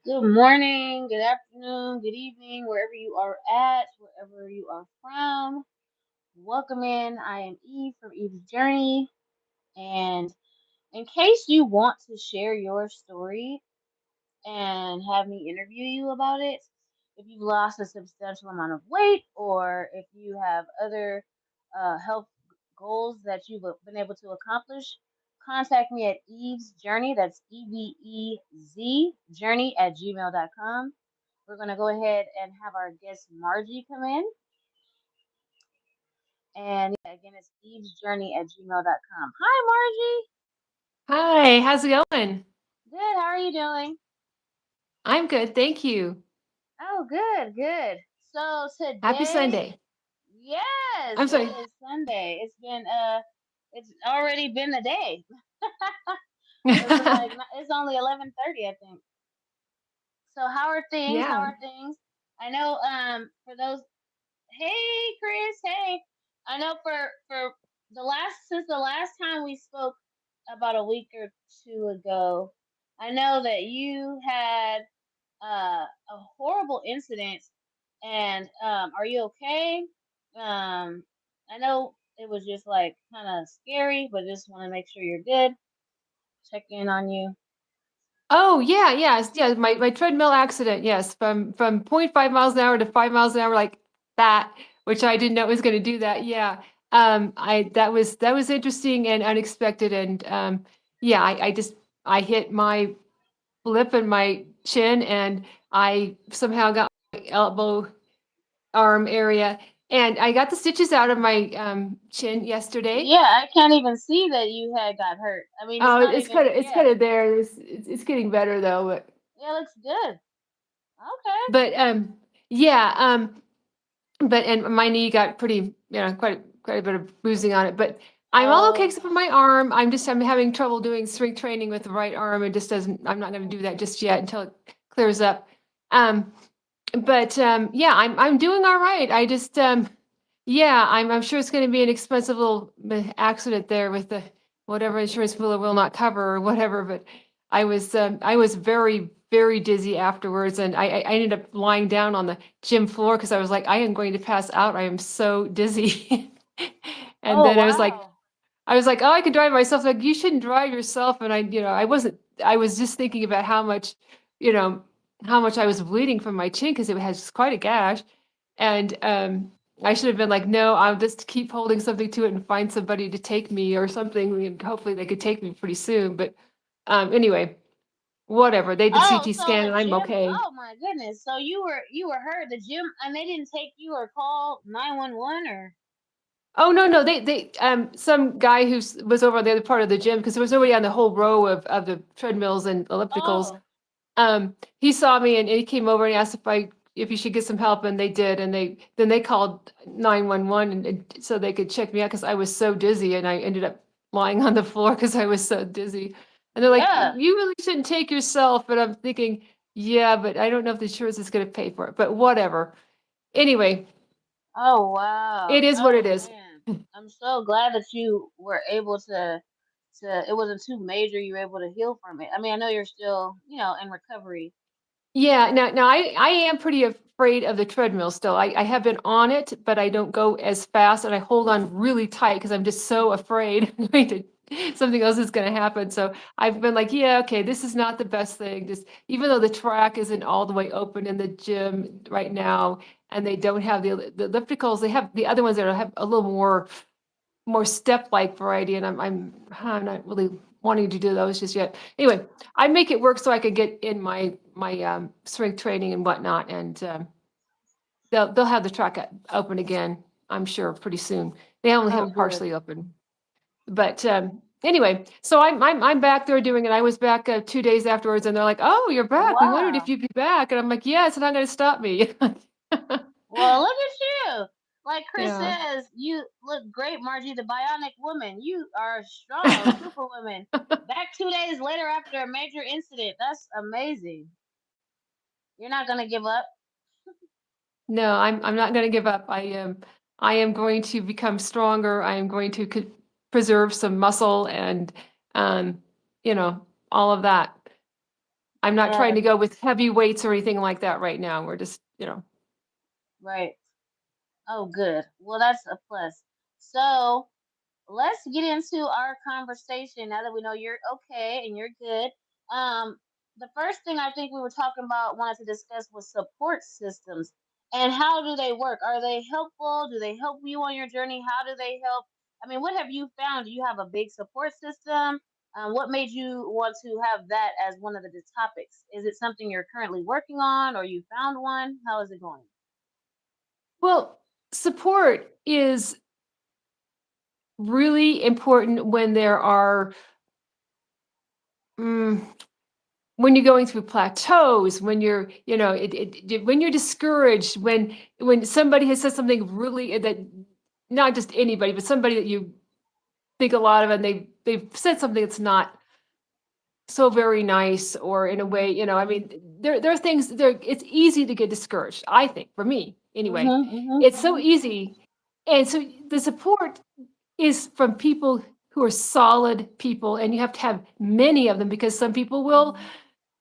Good morning, good afternoon, good evening, wherever you are at, wherever you are from. Welcome in. I am Eve from Eve's Journey. And in case you want to share your story and have me interview you about it, if you've lost a substantial amount of weight or if you have other health goals that you've been able to accomplish, contact me at Eve's Journey. That's EVEZ Journey at gmail.com. We're going to go ahead and have our guest Margie come in. And again, it's Eve's Journey at gmail.com. Hi, Margie. Hi, how's it going? Good. How are you doing? I'm good, thank you. Oh, good, good. So Happy today, Sunday. yes, I'm it sorry. is Sunday. It's already been a day. It's only 11:30, I think. So how are things? How Yeah. are things? I know. For those, hey, Chris. Hey, I know for the last since the last time we spoke about a week or two ago, I know that you had a horrible incident. And are you okay? I know it was just like kind of scary, but just want to make sure you're good. Check in on you. Oh, yeah, yeah, my treadmill accident, yes, from 0.5 miles an hour to 5 miles an hour like that, which I didn't know it was gonna do that, yeah. I that was interesting and unexpected and, yeah, I just I hit my lip and my chin, and I somehow got my elbow arm area, and I got the stitches out of my, chin yesterday. Yeah, I can't even see that you had got hurt. I mean, it's Oh, not it's even. kinda it's Yeah, kinda there, it's getting better though, yeah, looks good. Okay. but, yeah, but and my knee got pretty, quite a bit of bruising on it, but I'm all okay Oh, except for my arm. I'm having trouble doing strength training with the right arm. It just doesn't I'm not gonna do that just yet until it clears up. Um, but, yeah, I'm doing all right. I just, yeah, I'm sure it's gonna be an expensive little accident there with the whatever insurance will or will not cover or whatever, but I was very, very dizzy afterwards, and I ended up lying down on the gym floor because I was like, "I am going to pass out. I am so dizzy." And oh then wow. I was like, "Oh, I can drive myself." Like, "You shouldn't drive yourself." And I was just thinking about you know, how much I was bleeding from my chin because it has quite a gash. And, I should have been like, "No, I'll just keep holding something to it and find somebody to take me or something, and hopefully they could take me pretty soon." But, anyway, whatever. They did Oh, CT so scan the and I'm gym. okay. Oh my goodness. So you were hurt. The gym, and they didn't take you or call 911 or. Oh, no, no, some guy was over on the other part of the gym because there was nobody on the whole row of the treadmills and ellipticals. Oh, He saw me and he came over and asked if you should get some help, and they did, and they called 911 and so they could check me out because I was so dizzy, and I ended up lying on the floor because I was so dizzy. And they're like, yeah. "You really shouldn't take yourself," but I'm thinking, yeah, but I don't know if the insurance is going to pay for it, but whatever. Anyway, Oh wow. it is what it Oh is. man. I'm so glad that you were able to it wasn't too major, you were able to heal from it. I mean, I know you're still, in recovery, Yeah, but now I am pretty afraid of the treadmill still. I have been on it, but I don't go as fast, and I hold on really tight because I'm just so afraid I'm going to something else is going to happen. So I've been like, yeah, okay, this is not the best thing. Just even though the track isn't all the way open in the gym right now, and they don't have the ellipticals, they have the other ones that have a little more step-like variety, and I'm not really wanting to do those just yet. Anyway, I make it work so I can get in my strength training and whatnot, and they'll have the track open again, I'm sure, pretty soon. They only have oh it good. partially open, but anyway, so I'm back there doing it. I was back 2 days afterwards, and they're like, "Oh, you're back. We wondered if Wow. you'd be back," and I'm like, "Yeah, it's not going to stop me." Well, look at you. Like Chris Yeah. says, you look great, Margie, the bionic woman. You are strong, superwoman. Back 2 days later after a major incident. That's amazing. You're not gonna give up. No, I'm not gonna give up. I am going to become stronger. I am going to preserve some muscle and, um, you know, all of that. I'm not trying Yes, to go with heavy weights or anything like that right now. We're just, you know. right. Oh, good. Well, that's a plus. So let's get into our conversation now that we know you're okay and you're good. Um, the first thing I think we were talking about, wanted to discuss, was support systems and how do they work? Are they helpful? Do they help you on your journey? How do they help? I mean, what have you found? Do you have a big support system? What made you want to have that as one of the topics? Is it something you're currently working on, or you found one? How is it going? Well, support is really important when there are mm, when you're going through plateaus, when you're, you know, when you're discouraged, when somebody has said something really that not just anybody, but somebody that you think a lot of, and they've said something that's not so very nice, or in a way, you know, I mean, there are things there. It's easy to get discouraged. I think, for me anyway, Mhm. Mhm. it's so easy, and so the support is from people who are solid people, and you have to have many of them, because some people will,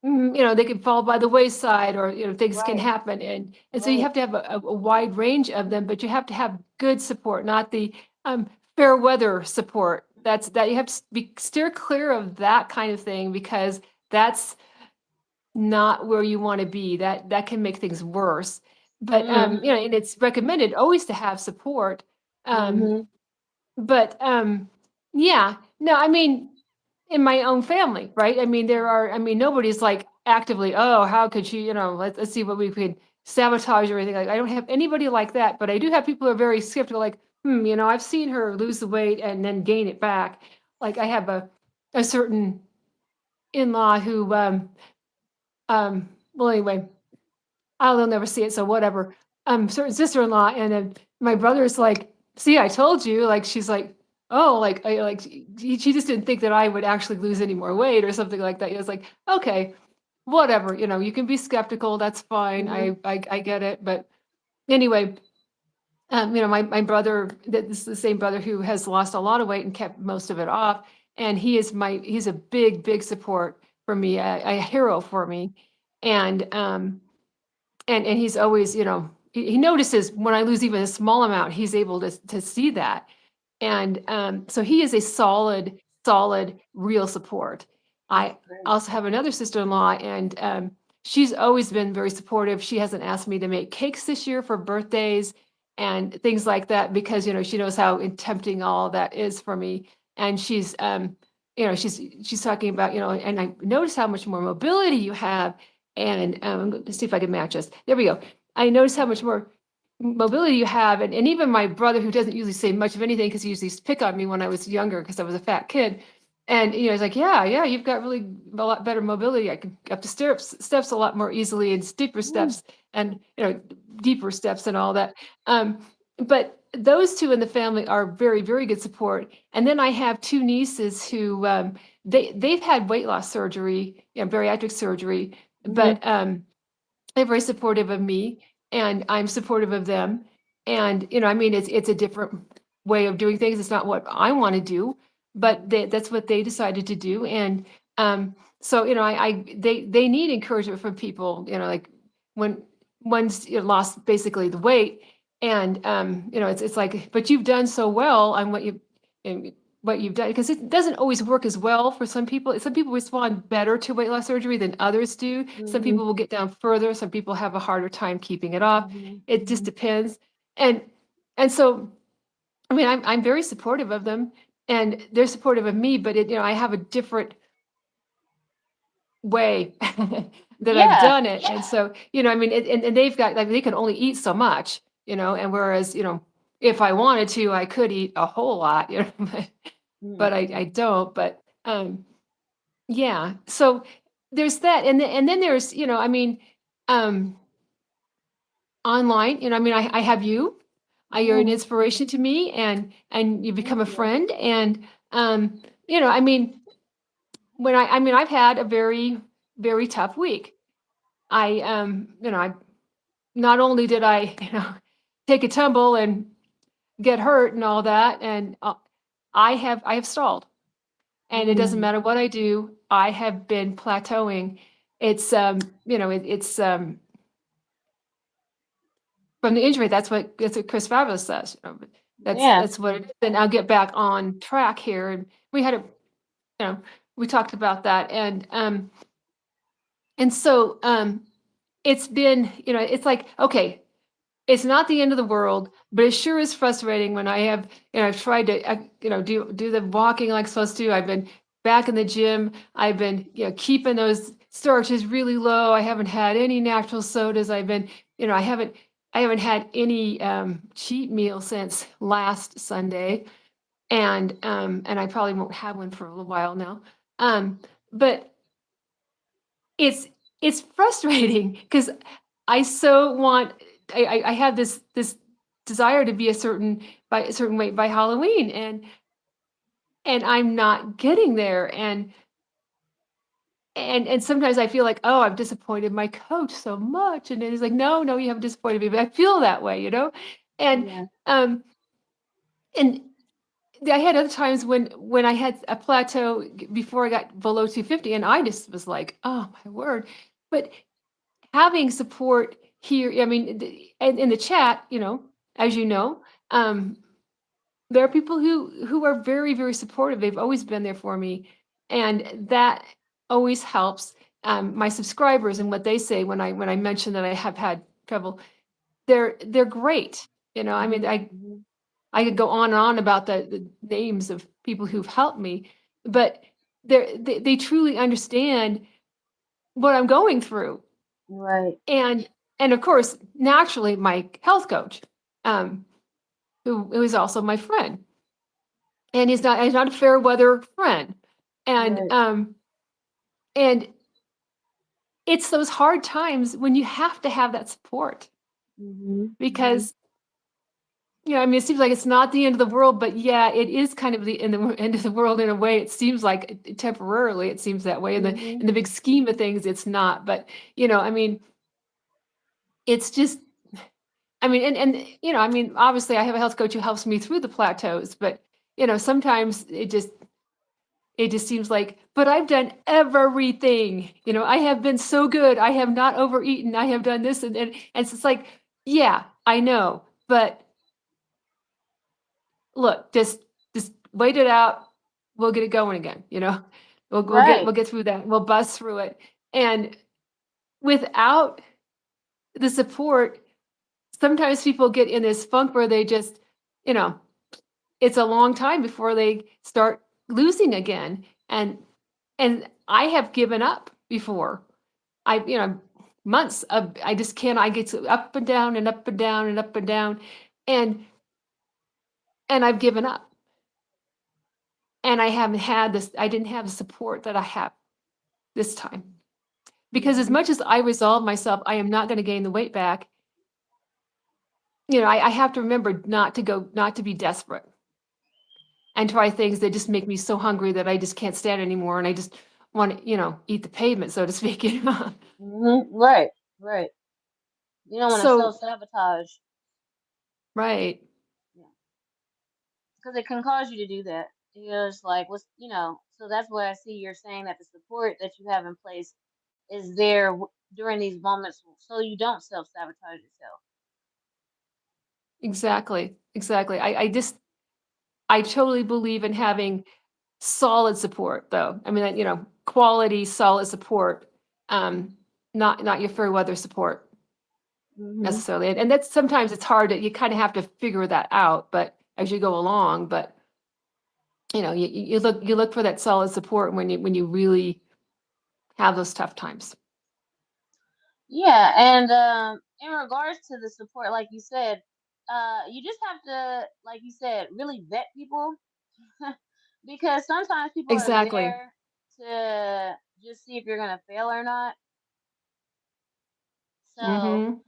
Mhm. you know, they can fall by the wayside, or, you know, things can Right. happen. And so you Right. have to have a wide range of them, but you have to have good support, not the fair weather support. That you have to be steer clear of that kind of thing, because that's not where you want to be. That can make things worse. But you know, Mhm. and it's recommended always to have support. Um, Mhm. but yeah, no, I mean, in my own family, right? I mean, I mean, nobody's like actively, oh, how could she, you know, let's see what we could sabotage or anything. Like, I don't have anybody like that, but I do have people who are very skeptical, like, you know, I've seen her lose the weight and then gain it back. Like, I have a certain in-law who, well, anyway, they'll never see it, so whatever. Certain sister-in-law, and then my brother's like, "See, I told you." Like, she's like, "Oh, like, I like she just didn't think that I would actually lose any more weight or something like that." It was like, "Okay, whatever, you know, you can be skeptical, that's fine. Mhm. I get it." But anyway, you know, my brother, this is the same brother who has lost a lot of weight and kept most of it off, and he's a big support for me, a hero for me. And and he's always, you know, he notices when I lose even a small amount, he's able to see that. And so he is a solid, real support. That's I great. also have another sister-in-law, and she's always been very supportive. She hasn't asked me to make cakes this year for birthdays and things like that, because, you know, she knows how tempting all that is for me. And she's you know, she's talking about, you know, and I notice how much more mobility you have. And let's see if I can match us. There we go. I notice how much more mobility you have. And even my brother, who doesn't usually say much of anything, because he used to pick on me when I was younger because I was a fat kid. And, you know, he's like, yeah, you've got really a lot better mobility. I can up the steps a lot more easily, and steeper Mhm. steps, and, you know, deeper steps and all that. But those two in the family are very good support. And then I have two nieces who they've had weight loss surgery, you know, bariatric surgery, Mhm. but they're very supportive of me, and I'm supportive of them. And, you know, I mean, it's a different way of doing things. It's not what I want to do, but that's what they decided to do. And so, you know, they need encouragement from people, you know, like when one's, you know, lost basically the weight, and you know, it's like, but you've done so well on and what you've done, because it doesn't always work as well for some people. Some people respond better to weight loss surgery than others do. Some Mhm. people will get down further. Some people have a harder time keeping it off. Mhm. It just Mhm. depends. And so, I mean, I'm very supportive of them, and they're supportive of me. But you know, I have a different way that I've Yeah. done it. And so, you know, I mean, and they've got, like, they can only eat so much, you know, and whereas, you know, if I wanted to, I could eat a whole lot, you know, but I Mhm. don't. But yeah, so there's that. And then there's, you know, I mean, um, online, you know, I mean, I have you. You're an Mhm. inspiration to me, and you become Thank a you. friend. And you know, I mean, I mean, I've had a very tough week. You know, I not only did I, you know, take a tumble and get hurt and all that, and I have stalled, and it doesn't Mm. matter what I do, I have been plateauing. it's it's from the injury. That's what Chris Fabulous says. Yeah. That's what it is. And I'll get back on track here. And we had a you know we talked about that, and so it's been it's like, okay, it's not the end of the world, but it sure is frustrating when I have, I've tried to, do the walking like I'm supposed to. I've been back in the gym. I've been, keeping those starches really low. I haven't had any natural sodas. I've been, I haven't had any cheat meal since last Sunday, and I probably won't have one for a little while now. But it's it's frustrating because I so want I have this desire to be a certain by a certain weight by Halloween, and I'm not getting there, and sometimes I feel like, oh, I've disappointed my coach so much, and then he's like, no, no, you haven't disappointed me, but I feel that way, and Yeah. um and I had other times when I had a plateau before I got below 250, and I just was like, oh my word, but having support here, I mean, and in the chat, as you know, um, there are people who are very, very supportive. They've always been there for me, and that always helps. My subscribers and what they say when I mention that I have had trouble, they're great. I mean, Mhm. I Mhm. I could go on and on about the names of people who've helped me, but they truly understand what I'm going through, Right. and of course, naturally, my health coach, um, who is also my friend, and he's not a fair weather friend, and Right. um, and it's those hard times when you have to have that support Mhm. Mhm. because I mean, it seems like it's not the end of the world, but yeah, it is kind of end of the world in a way. It seems like temporarily, it seems that way. Mhm. In the big scheme of things, it's not. But I mean, it's just I mean, I mean, obviously, I have a health coach who helps me through the plateaus, but sometimes it just seems like, but I've done everything. I have been so good. I have not overeaten. I have done this, and it's just like, yeah, I know, but look, just wait it out. We'll get it going again. Right. We'll get through that. We'll bust through it, and without the support, sometimes people get in this funk where they just, you know, it's a long time before they start losing again, and I have given up before. Months of I just can't. I get so up and down and up and down and up and down, and I've given up, and I haven't had this. I didn't have the support that I have this time because as Mhm. much as I resolve myself, I am not going to gain the weight back. I have to remember not to be desperate and try things that just make me so hungry that I just can't stand anymore, and I just want to, eat the pavement, so to speak. Mhm. Right. Right. You don't want to So, self sabotage. right, Yeah. Because it can cause you to do that. It's like what's so that's why I see you're saying that the support that you have in place is there during these moments so you don't self sabotage yourself. exactly, exactly. I totally believe in having solid support, though. I mean, quality, solid support, um, not your fair weather support Mhm. necessarily. And that's sometimes it's hard. You kind of have to figure that out, but as you go along. But you look for that solid support when you really have those tough times. Yeah, and in regards to the support, like you said, you just have to, like you said, really vet people because sometimes people are Exactly. there to just see if you're gonna fail or not. So, Mhm.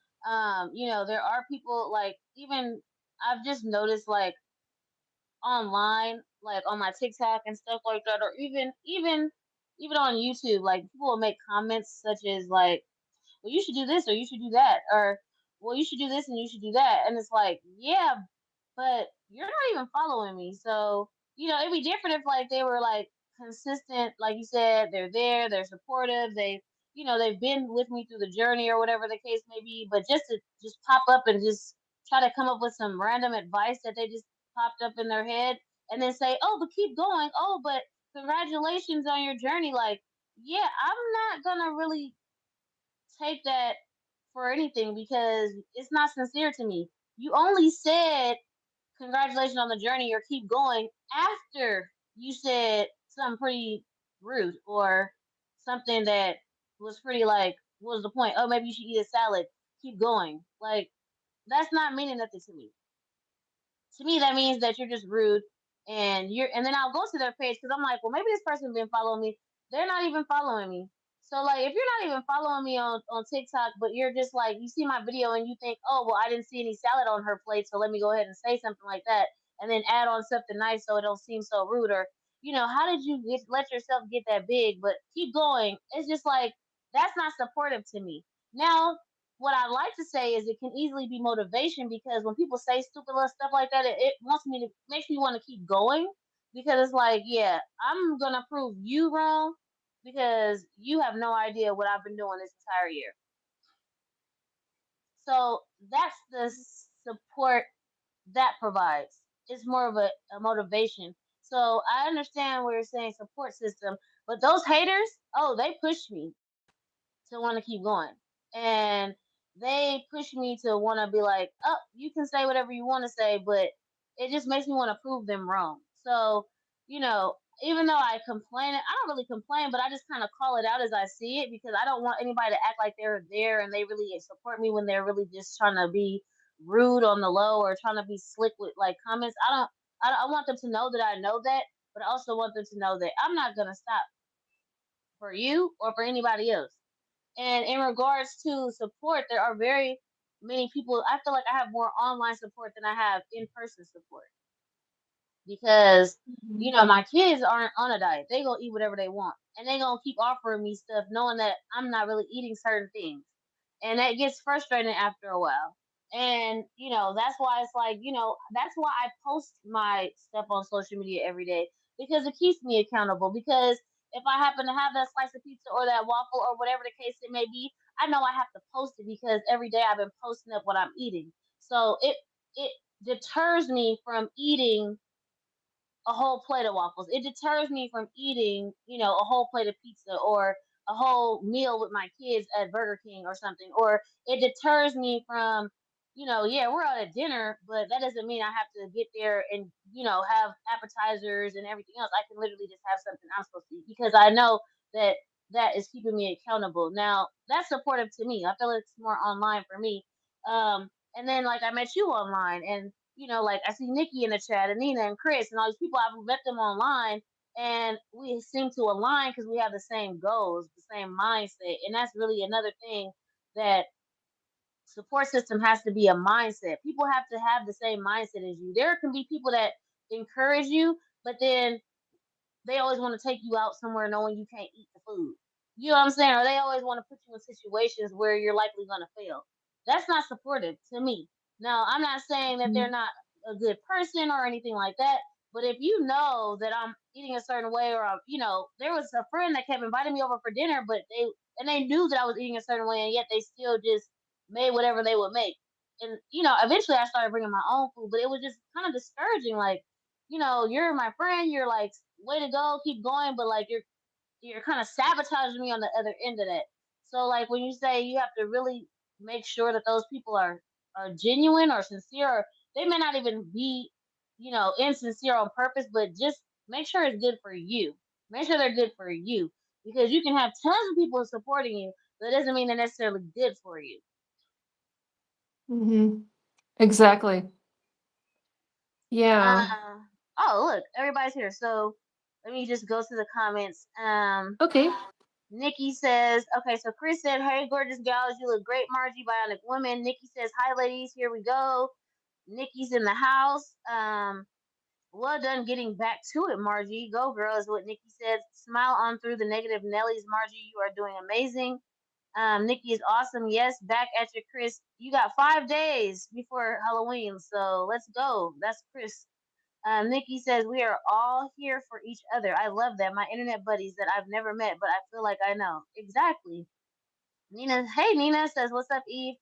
there are people like even I've just noticed like online, like on my TikTok and stuff like that, or even on YouTube, like people will make comments such as like, well, you should do this or you should do that, or well, you should do this and you should do that. And it's like, yeah, but you're not even following me. So, it'd be different if like they were like consistent, like you said, they're there, they're supportive, they they've been with me through the journey or whatever the case may be, but just to just pop up and just try to come up with some random advice that they just popped up in their head and then say, "Oh, but keep going. Oh, but congratulations on your journey." Like, yeah, I'm not gonna really take that for anything because it's not sincere to me. You only said congratulations on the journey or keep going after you said something pretty rude or something that was pretty like, what was the point? Oh, maybe you should eat a salad. Keep going. Like, that's not meaning nothing to me. That means that you're just rude, and then I'll go to their page because I'm like, well, maybe this person been following me. They're not even following me. So like, if you're not even following me on TikTok, but you're just like, you see my video and you think, oh well, I didn't see any salad on her plate, so let me go ahead and say something like that, and then add on something nice so it don't seem so rude, or how did you let yourself get that big? But keep going. It's just like, that's not supportive to me. Now, what I like to say is it can easily be motivation because when people say stupid little stuff like that, it wants me to makes me want to keep going because it's like, yeah, I'm gonna prove you wrong because you have no idea what I've been doing this entire year. So that's the support that provides. It's more of a motivation. So I understand where you're saying support system, but those haters, oh, they push me to want to keep going. And they push me to want to be like, oh, you can say whatever you want to say, but it just makes me want to prove them wrong. So, you know, even though I complain, I don't really complain, but I just kind of call it out as I see it because I don't want anybody to act like they're there and they really support me when they're really just trying to be rude on the low or trying to be slick with like comments. I want them to know that I know that, but I also want them to know that I'm not gonna stop for you or for anybody else. And in regards to support, there are very many people. I feel like I have more online support than I have in person support because Mhm. my kids aren't on a diet. They gonna eat whatever they want, and they gonna keep offering me stuff, knowing that I'm not really eating certain things, and that gets frustrating after a while. And that's why it's like that's why I post my stuff on social media every day because it keeps me accountable. Because if I happen to have that slice of pizza or that waffle or whatever the case it may be, I know I have to post it because every day I've been posting up what I'm eating. So it deters me from eating a whole plate of waffles. It deters me from eating, a whole plate of pizza or a whole meal with my kids at Burger King or something. Or it deters me from, yeah, we're out at dinner, but that doesn't mean I have to get there and, have appetizers and everything else. I can literally just have something I'm supposed to eat because I know that that is keeping me accountable. Now, that's supportive to me. I feel it's more online for me. And then, like, I met you online, and like I see Nikki in the chat, and Nina and Chris, and all these people. I've met them online, and we seem to align because we have the same goals, the same mindset, and that's really another thing that support system has to be a mindset. People have to have the same mindset as you. There can be people that encourage you, but then they always want to take you out somewhere knowing you can't eat the food. You know what I'm saying? Or they always want to put you in situations where you're likely going to fail. That's not supportive to me. Now, I'm not saying that they're not a good person or anything like that, but if you know that I'm eating a certain way, or there was a friend that kept inviting me over for dinner, but they knew that I was eating a certain way, and yet they still just made whatever they would make. And eventually I started bringing my own food, but it was just kind of discouraging. Like, you're my friend. You're like, way to go, keep going, but like you're kind of sabotaging me on the other end of that. So like when you say you have to really make sure that those people are genuine or sincere, or they may not even be, insincere on purpose, but just make sure it's good for you. Make sure they're good for you because you can have tons of people supporting you, but it doesn't mean they're necessarily good for you. Mhm. Exactly. Yeah. Oh, look, everybody's here. So let me just go to the comments. Okay. Nikki says, okay, so Chris said, hey, gorgeous gals, you look great, Margie, bionic woman. Nikki says, hi, ladies, here we go. Nikki's in the house. Well done getting back to it, Margie. Go, girl, is what Nikki says. Smile on through the negative Nellies, Margie. You are doing amazing. Nikki is awesome. Yes, back at you, Chris. You got 5 days before Halloween, so let's go. That's Chris. Nikki says, we are all here for each other. I love that. My internet buddies that I've never met, but I feel like I know. Exactly. Nina says, "What's up, Eve?"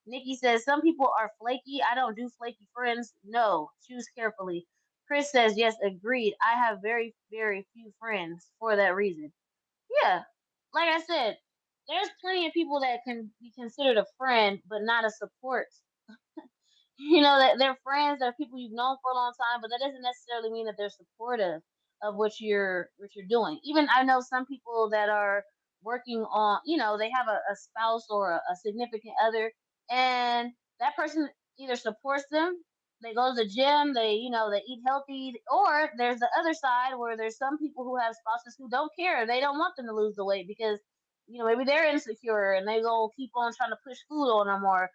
Nikki says, "Some people are flaky. I don't do flaky friends. No, choose carefully." Chris says, "Yes, agreed. I have very, very few friends for that reason." Yeah, like I said, there's plenty of people that can be considered a friend, but not a support. That they're friends, they're people you've known for a long time, but that doesn't necessarily mean that they're supportive of what you're doing. Even I know some people that are working on, they have a spouse or a significant other, and that person either supports them, they go to the gym, they eat healthy, or there's the other side where there's some people who have spouses who don't care, they don't want them to lose the weight because maybe they're insecure and they go keep on trying to push food on them, or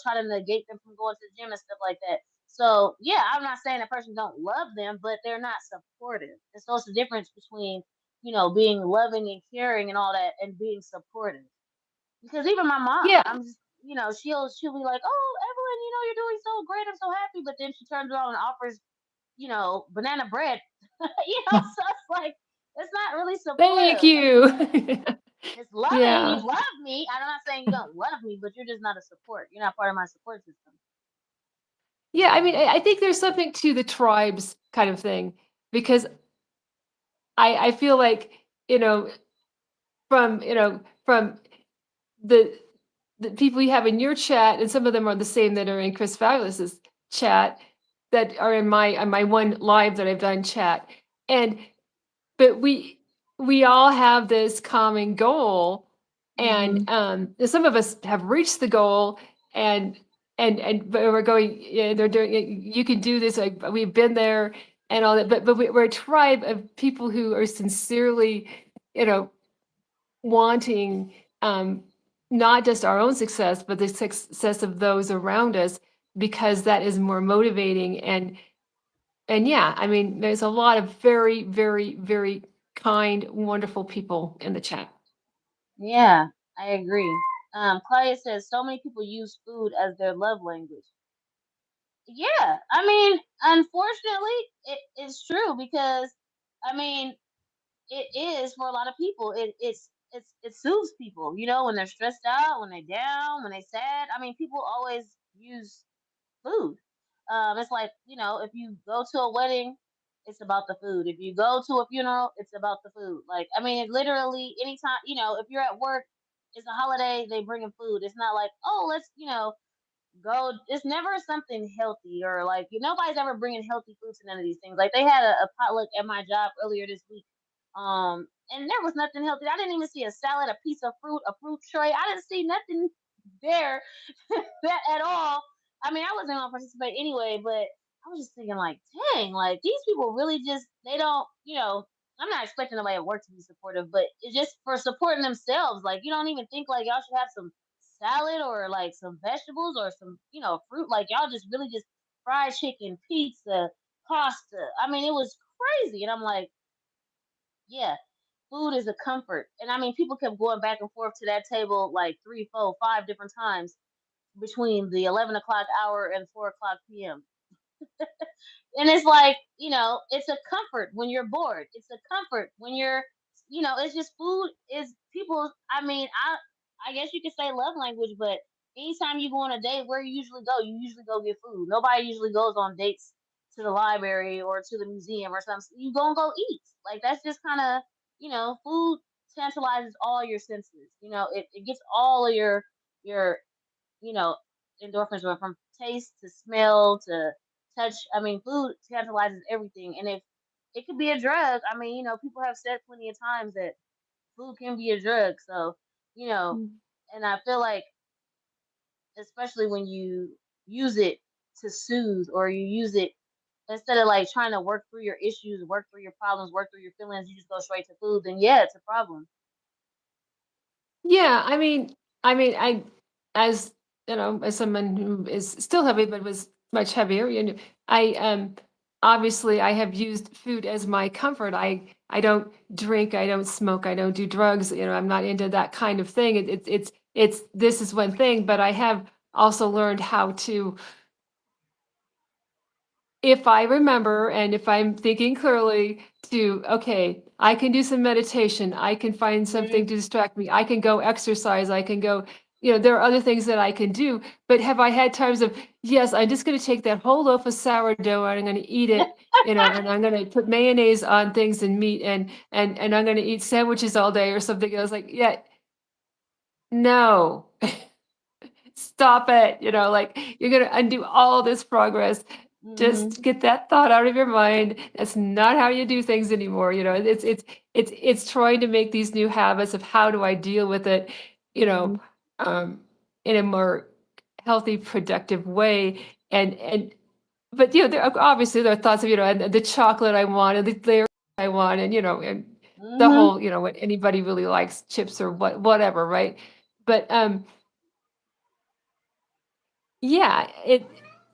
try to negate them from going to the gym and stuff like that. So yeah, I'm not saying a person don't love them, but they're not supportive. And so it's the difference between being loving and caring and all that, and being supportive. Because even my mom, Yeah. I'm just she'll be like, "Oh, Evelyn, you're doing so great. I'm so happy." But then she turns around and offers banana bread. So it's like it's not really Thank supportive. you. It's loving. You Yeah. love me. I'm not saying you don't love me, but you're just not a support. You're not part of my support system. Yeah, I mean, I think there's something to the tribes kind of thing because I feel like, you know, from the the people you have in your chat, and some of them are the same that are in Chris Fabulous's chat, that are in my one live that I've done chat. And but we all have this common goal, and Hmm. some of us have reached the goal, and but we're going, yeah, they're doing it, you can do this, like we've been there and all that, but we're a tribe of people who are sincerely, you know wanting, not just our own success, but the success of those around us, because that is more motivating. And yeah, I mean, there's a lot of very, very, very kind, wonderful people in the chat. Yeah, I agree. Claudia says so many people use food as their love language. Yeah, I mean, unfortunately, it is true because, I mean, it is for a lot of people. It soothes people. When they're stressed out, when they're down, when they're sad. I mean, people always use food. It's like, if you go to a wedding, it's about the food. If you go to a funeral, it's about the food. Like, I mean, it literally anytime, if you're at work, it's a holiday, they bring in food. It's not like, oh, let's, go. It's never something healthy, or like nobody's ever bringing healthy food to none of these things. Like they had a potluck at my job earlier this week, and there was nothing healthy. I didn't even see a salad, a piece of fruit, a fruit tray. I didn't see nothing there that at all. I mean, I wasn't gonna participate anyway, but I was just thinking like, dang, like these people really just they don't, I'm not expecting nobody at work to be supportive, but it's just for supporting themselves. Like you don't even think like y'all should have some salad or like some vegetables or some, fruit. Like y'all just really just fried chicken, pizza, pasta. I mean, it was crazy. And I'm like, yeah, food is a comfort. And I mean, people kept going back and forth to that table like three, four, five different times between the 11 o'clock hour and 4 o'clock p.m. And it's like, it's a comfort when you're bored. It's a comfort when you're, it's just food is people. I mean, I guess you could say love language, but anytime you go on a date, where you usually go? You usually go get food. Nobody usually goes on dates to the library or to the museum or something. You go eat. Like that's just kind of, food tantalizes all your senses. It gets all of your you know, endorphins went from taste to smell to touch. I mean, food tantalizes everything. And if it could be a drug, I mean, people have said plenty of times that food can be a drug. So, you know, Mm. and I feel like, especially when you use it to soothe, or you use it instead of like trying to work through your issues, work through your problems, work through your feelings, you just go straight to food, then yeah, it's a problem. Yeah, I as as someone who is still heavy but was much heavier, obviously I have used food as my comfort. I don't drink, I don't smoke, I don't do drugs. I'm not into that kind of thing. It's this is one thing, but I have also learned how to if I remember and if I'm thinking clearly to, okay, I can do some meditation, I can find something Mhm. to distract me, I can go exercise, I can go, there are other things that I can do. But have I had times of, yes, I'm just going to take that whole loaf of sourdough and I'm going to eat it, and I'm going to put mayonnaise on things and meat and I'm going to eat sandwiches all day or something. I was like, yeah, no. Stop it, like, you're gonna undo all this progress. Mhm. Just get that thought out of your mind. That's not how you do things anymore, it's trying to make these new habits of how do I deal with it, you know, Mhm. um, in a more healthy, productive way, and but, there obviously, there are thoughts of, and the chocolate I want, and the flavor I want, and the Mhm. whole, what anybody really likes, chips or whatever, right? But, yeah,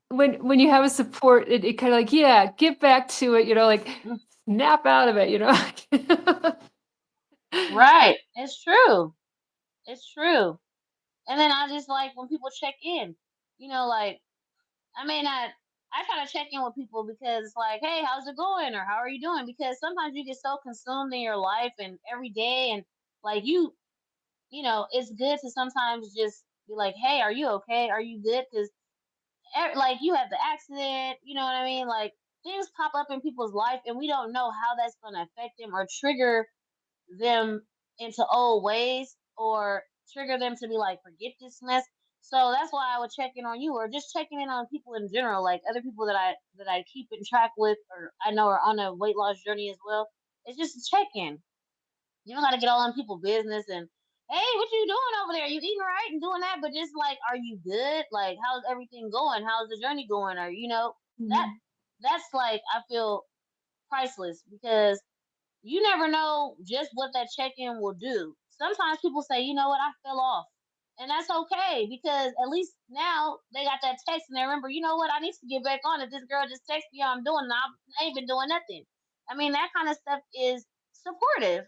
when you have a support, it kinda like, "Yeah, get back to it," like, Mm. snap out of it, Right. It's true. It's true. And then I just like when people check in, like I may not. I try to check in with people because it's like, hey, how's it going, or how are you doing? Because sometimes you get so consumed in your life and every day, and like it's good to sometimes just be like, hey, are you okay? Are you good? Because like you had the accident, you know what I mean? Like things pop up in people's life, and we don't know how that's going to affect them or trigger them into old ways or trigger them to be like, forget this mess. So that's why I would check in on you or just checking in on people in general, like other people that I keep in track with or I know are on a weight loss journey as well. It's just a check in. You don't gotta get all on people's business and hey, what you doing over there? You eating right and doing that, but just like, are you good? Like, how's everything going? How's the journey going? Or that Mhm. that's like I feel priceless because you never know just what that check-in will do. Sometimes people say, you know what, I fell off. And that's okay because at least now they got that text and they remember, you know what, I need to get back on it. This girl just texted me how I'm doing and I ain't been doing nothing. I mean, that kind of stuff is supportive.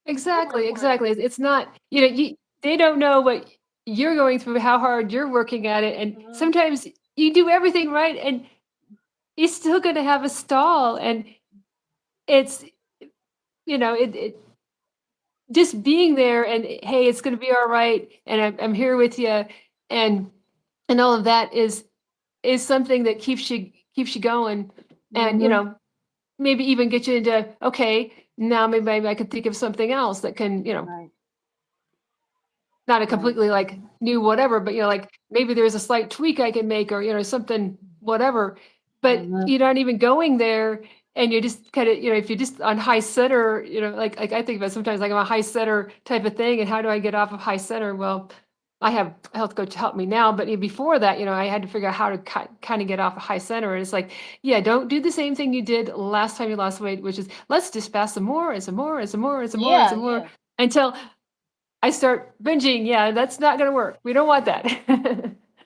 Super Exactly, supportive. exactly. It's not, they don't know what you're going through, how hard you're working at it, and Hmm. sometimes you do everything right, and you're still gonna have a stall, and it's, it just being there and, "Hey, it's gonna be alright, and I'm here with you," and all of that is something that keeps you going and, Hmm. maybe even get you into, "Okay, now maybe I could think of something else that can," Right, not a right. completely, like, new whatever, but, like, maybe there's a slight tweak I can make or, something whatever, but Hmm. you're not even going there, and you're just kinda, if you're just on high center, like I think about sometimes, like, I'm a high center type of thing, and how do I get off of high center? Well, I have a health coach to help me now, but, before that, I had to figure out how to kinda get off of high center, and it's like, yeah, don't do the same thing you did last time you lost weight, which is, "Let's just fast some more and some more and some more and some more and Yeah, some more," yeah. until I start binging, yeah, that's not gonna work. We don't want that.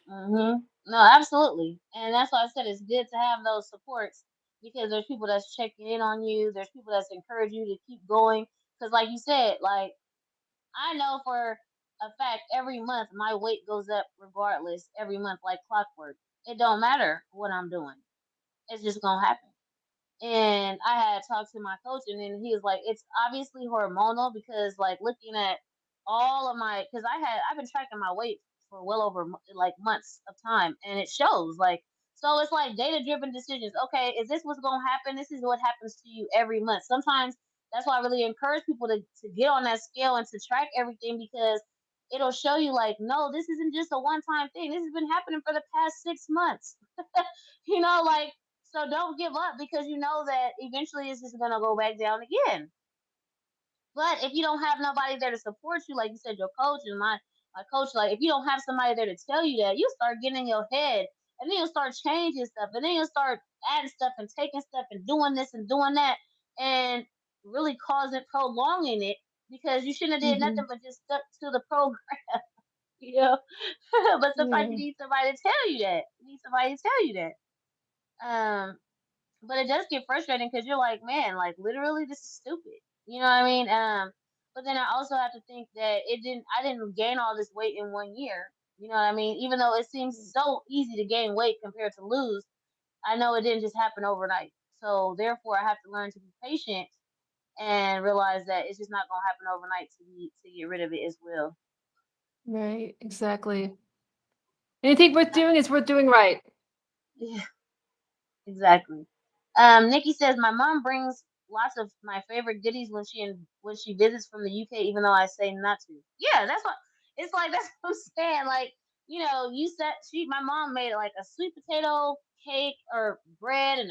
No, absolutely. And that's why I said it's good to have those supports because there's people that's checking in on you. There's people that's encourage you to keep going. Because, like you said, like I know for a fact every month my weight goes up regardless every month like clockwork. It don't matter what I'm doing. It's just gonna happen. And I had talked to my coach, and then he was like, "It's obviously hormonal because, like, looking at all of my, because I've been tracking my weight for well over like months of time, and it shows. Like, so it's like data driven decisions. Okay, is this what's gonna happen? This is what happens to you every month. Sometimes that's why I really encourage people to get on that scale and to track everything because it'll show you like, no, this isn't just a one time thing. This has been happening for the past 6 months. Like so don't give up because you know that eventually it's just gonna go back down again. But if you don't have nobody there to support you, like you said, your coach and my coach, like if you don't have somebody there to tell you that, you start getting in your head and then you'll start changing stuff and then you'll start adding stuff and taking stuff and doing this and doing that and really causing prolonging it because you shouldn't have did nothing Mhm. but just stuck to the program, you know. But sometimes you Yeah. need somebody to tell you that. You need somebody to tell you that. But it does get frustrating because you're like, man, like literally, this is stupid. You know what I mean? But then I also have to think that I didn't gain all this weight in one year. You know what I mean? Even though it seems so easy to gain weight compared to lose, I know it didn't just happen overnight. So therefore, I have to learn to be patient and realize that it's just not gonna happen overnight to get rid of it as well. Right, exactly. Anything worth doing is worth doing right. Yeah, exactly. Nikki says my mom brings lots of my favorite goodies when she visits from the UK, even though I say not to. Yeah, that's what it's like. That's what I'm saying. Like, you said my mom made like a sweet potato cake or bread and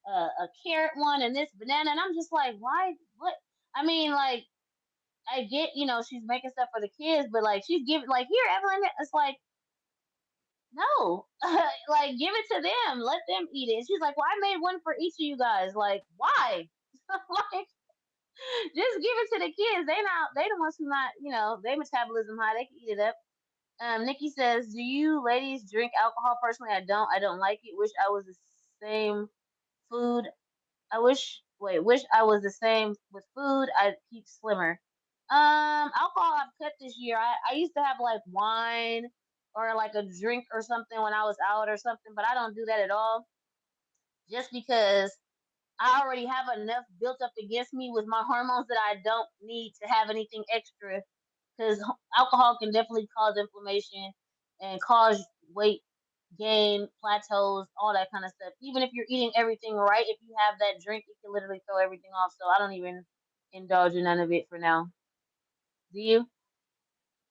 a carrot one and this banana, and I'm just like, why? What? I mean, like, I get, she's making stuff for the kids, but like, she's giving, like, here, Evelyn. It's like, no, like, give it to them, let them eat it. And she's like, well, I made one for each of you guys. Like, why? Like, just give it to the kids. They the ones who not, they metabolism high. They can eat it up. Nikki says, do you ladies drink alcohol? Personally, I don't. I don't like it. Wish I was the same food wish I was the same with food. I'd keep slimmer. Alcohol I've cut this year. I used to have like wine or like a drink or something when I was out or something, but I don't do that at all. Just because I already have enough built up against me with my hormones that I don't need to have anything extra. Because alcohol can definitely cause inflammation and cause weight gain, plateaus, all that kind of stuff. Even if you're eating everything right, if you have that drink, it can literally throw everything off. So I don't even indulge in none of it for now. Do you?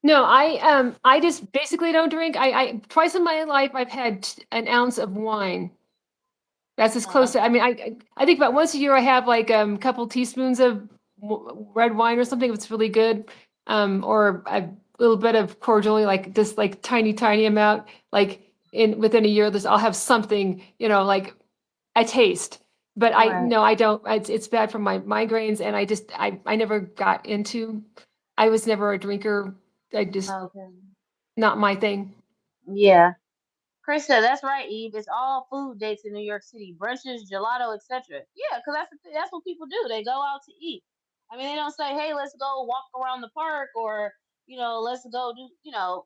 No, I just basically don't drink. I twice in my life I've had an ounce of wine. That's as close to. I Okay. mean, I think about once a year I have like a couple teaspoons of red wine or something if it's really good, or a little bit of cordially, like just like tiny amount. Like in within a year, this I'll have something, like a taste. But I Right. no, I don't. It's bad for my migraines, and I never got into. I was never a drinker. I just Okay. not my thing. Yeah. Chris said, "That's right, Eve. It's all food dates in New York City, brunches, gelato, etc." Yeah, because that's what people do. They go out to eat. I mean, they don't say, "Hey, let's go walk around the park," or let's go do,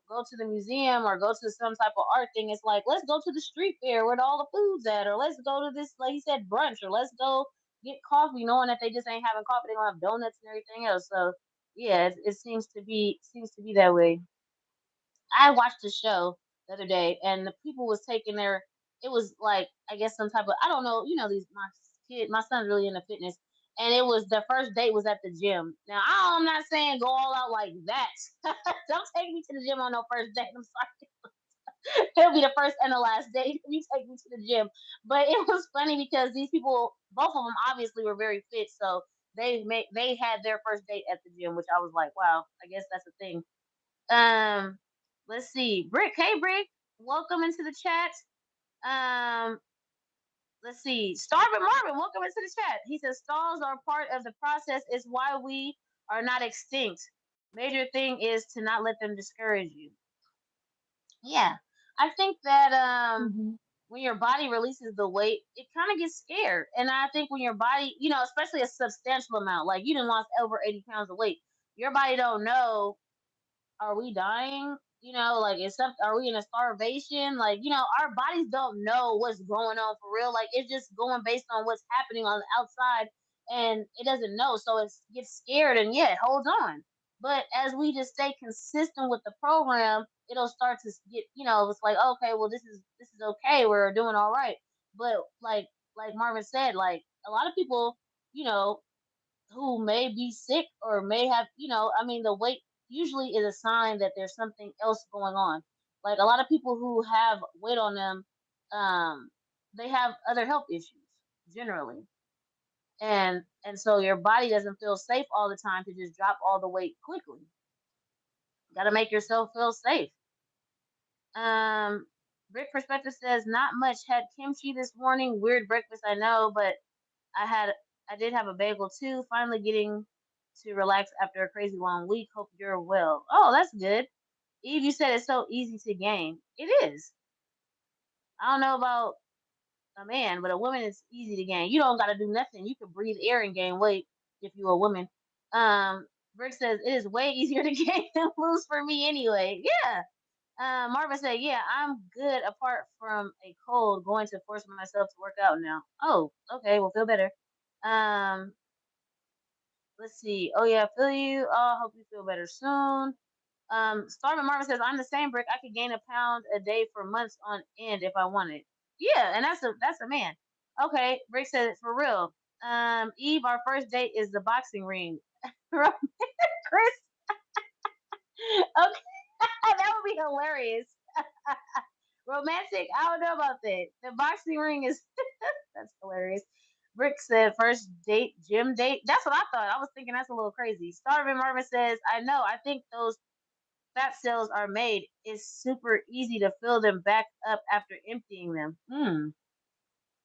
go to the museum or go to some type of art thing. It's like, let's go to the street fair where all the food's at, or let's go to this, like he said, brunch, or let's go get coffee, knowing that they just ain't having coffee. They gonna have donuts and everything else. So yeah, it seems to be that way. I watched a show the other day, and the people was taking their. It was like, I guess, some type of, I don't know. These my son's really into fitness, and it was their first date was at the gym. Now I'm not saying go all out like that. Don't take me to the gym on no first date. I'm sorry. It'll be the first and the last date if you take me to the gym. But it was funny because these people, both of them, obviously were very fit, so they had their first date at the gym, which I was like, wow, I guess that's a thing. Um, let's see. Brick, hey Brick, welcome into the chat. Um, let's see. Starvin Marvin, welcome into the chat. He says stalls are part of the process. Is why we are not extinct. Major thing is to not let them discourage you. Yeah, I think that Hmm. when your body releases the weight, it kind of gets scared. And I think when your body, especially a substantial amount, like you done lost over 80 pounds of weight, your body don't know, are we dying? Like, are we in a starvation? Like, our bodies don't know what's going on for real. Like, it's just going based on what's happening on the outside, and it doesn't know, so it gets scared, and yeah, it holds on. But as we just stay consistent with the program, it'll start to get, it's like, okay, well, this is okay, we're doing all right. But like Marvin said, like a lot of people, you know, who may be sick or may have, I mean, the weight usually is a sign that there's something else going on. Like a lot of people who have weight on them, um, they have other health issues generally. And so your body doesn't feel safe all the time to just drop all the weight quickly. Got to make yourself feel safe. Um, Rick Perspective says, not much. Had kimchi this morning. Weird breakfast, I know, but I had I did have a bagel too. Finally getting to relax after a crazy long week. Hope you're well. Oh, that's good. Eve, you said it's so easy to gain. It is. I don't know about a man, but a woman is easy to gain. You don't got to do nothing. You can breathe air and gain weight if you're a woman. Um, Rick says it is way easier to gain than lose for me anyway. Yeah, Marvin said, "Yeah, I'm good apart from a cold. Going to force myself to work out now." Oh, okay. Well, feel better. Um, let's see. Oh yeah, feel you. Oh, hope you feel better soon. Starvin Marvin says, "I'm the same brick. I could gain a pound a day for months on end if I wanted." Yeah, and that's a man. Okay, Brick says for real. Eve, our first date is the boxing ring. Chris, okay, that would be hilarious. Romantic, I don't know about that. The boxing ring is that's hilarious. Brick said first date, gym date. That's what I thought. I was thinking that's a little crazy. Starvin Marvin says, "I know. I think those fat cells are made. It's super easy to fill them back up after emptying them."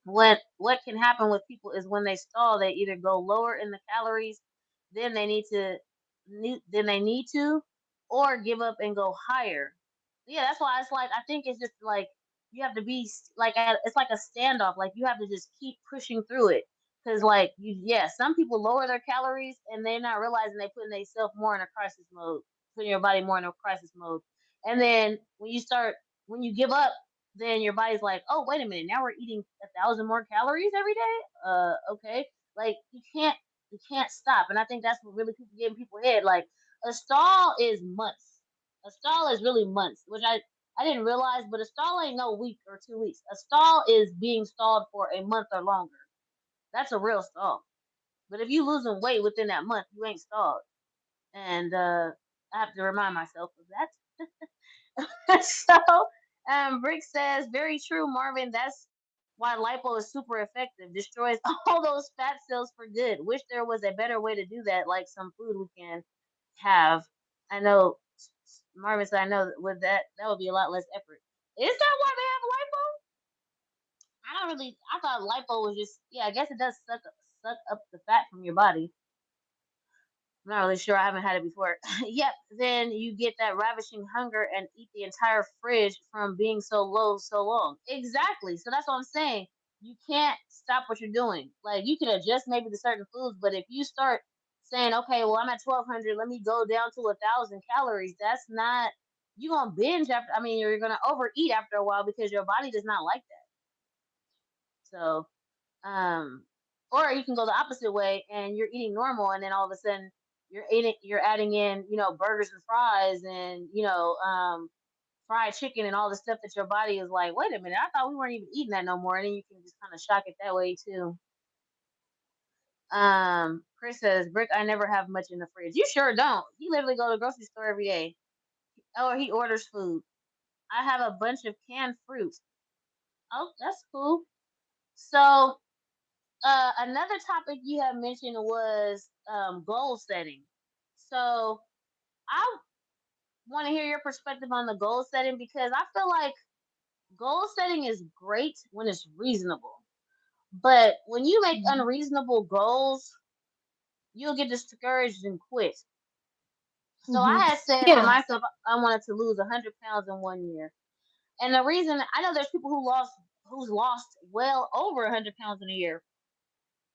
What can happen with people is when they stall, they either go lower in the calories than they need to, or give up and go higher. Yeah, that's why it's like I think it's just like you have to be it's like a standoff. Like you have to just keep pushing through it because like some people lower their calories and they're not realizing they putting themselves more in a crisis mode, putting your body more in a crisis mode, and then when you give up then your body's like, oh, wait a minute, now we're eating 1,000 more calories every day. Okay, like you can't stop, and I think that's what really people get in people's head. Like a stall is months. A stall is really months, which I didn't realize, but a stall ain't no week or 2 weeks. A stall is being stalled for a month or longer. That's a real stall. But if you losing weight within that month, you ain't stalled. And I have to remind myself of that. So, Brick says, very true, Marvin. That's why lipo is super effective. Destroys all those fat cells for good. Wish there was a better way to do that, like some food we can have. I know, Marvin said, I know with that would be a lot less effort. Is that why they have lipo? I don't really, I thought lipo was just, yeah, I guess it does suck up the fat from your body. I'm not really sure. I haven't had it before. Yep. Then you get that ravishing hunger and eat the entire fridge from being so low so long. Exactly. So that's what I'm saying. You can't stop what you're doing. Like you can adjust maybe to certain foods, but if you start saying, okay, well I'm at 1,200, let me go down to 1,000 calories. That's not. You're gonna binge after. I mean, you're gonna overeat after a while because your body does not like that. So um, or you can go the opposite way and you're eating normal, and then all of a sudden you're adding in, burgers and fries and fried chicken and all the stuff that your body is like, wait a minute, I thought we weren't even eating that no more, and then you can just kind of shock it that way too. Chris says, Brick, I never have much in the fridge. You sure don't. He literally go to the grocery store every day. Or he orders food. I have a bunch of canned fruit. Oh, that's cool. So another topic you have mentioned was goal setting. So I want to hear your perspective on the goal setting because I feel like goal setting is great when it's reasonable. But when you make Mhm. unreasonable goals, you'll get discouraged and quit. So I Mhm. had said for Yeah. myself, I wanted to lose 100 pounds in 1 year. And the reason I know there's people who's lost well over 100 pounds in a year.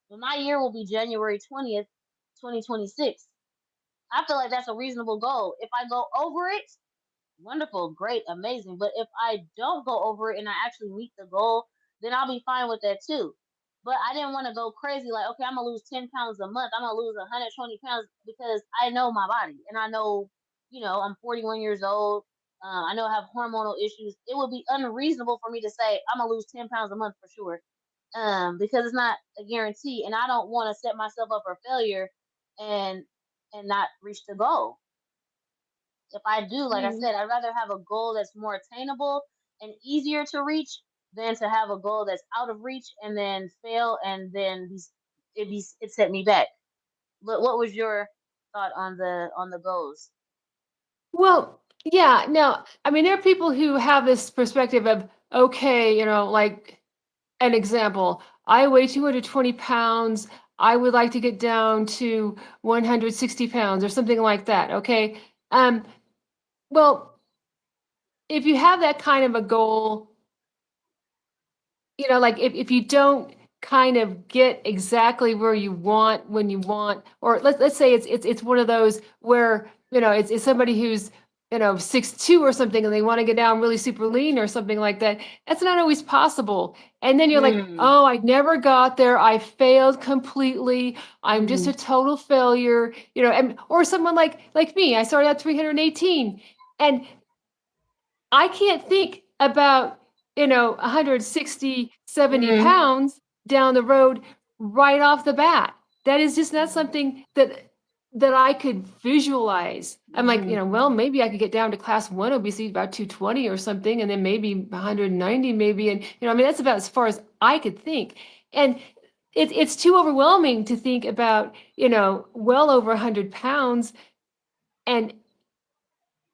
But my year will be January 20th, 2026. I feel like that's a reasonable goal. If I go over it, wonderful, great, amazing. But if I don't go over it and I actually meet the goal, then I'll be fine with that too. But I didn't want to go crazy like, okay, I'm gonna lose 10 pounds a month. I'm gonna lose 120 pounds because I know my body and I know, I'm 41 years old. I know I have hormonal issues. It would be unreasonable for me to say I'm gonna lose 10 pounds a month for sure, because it's not a guarantee, and I don't want to set myself up for failure and not reach the goal. If I do, like I Mm. said, I'd rather have a goal that's more attainable and easier to reach than to have a goal that's out of reach and then fail and then it set me back. But what was your thought on the goals? Well, yeah, no, I mean, there are people who have this perspective of, okay, like an example, I weigh 220 pounds. I would like to get down to 160 pounds or something like that. Okay. Um, well, if you have that kind of a goal, like if you don't kind of get exactly where you want when you want, or let's say it's one of those where, it's somebody who's 6'2" or something and they want to get down really super lean or something like that. That's not always possible. And then you're like, Mm. oh, I never got there. I failed completely. I'm just a Mm. total failure, and or someone like me, I started at 318 and I can't think about, 160, 70 Mm. pounds down the road right off the bat. That is just not something that I could visualize. I'm like, Mm. well, maybe I could get down to class one obesity about 220 or something, and then maybe 190, maybe. And, I mean, that's about as far as I could think. And it's too overwhelming to think about, well over 100 pounds.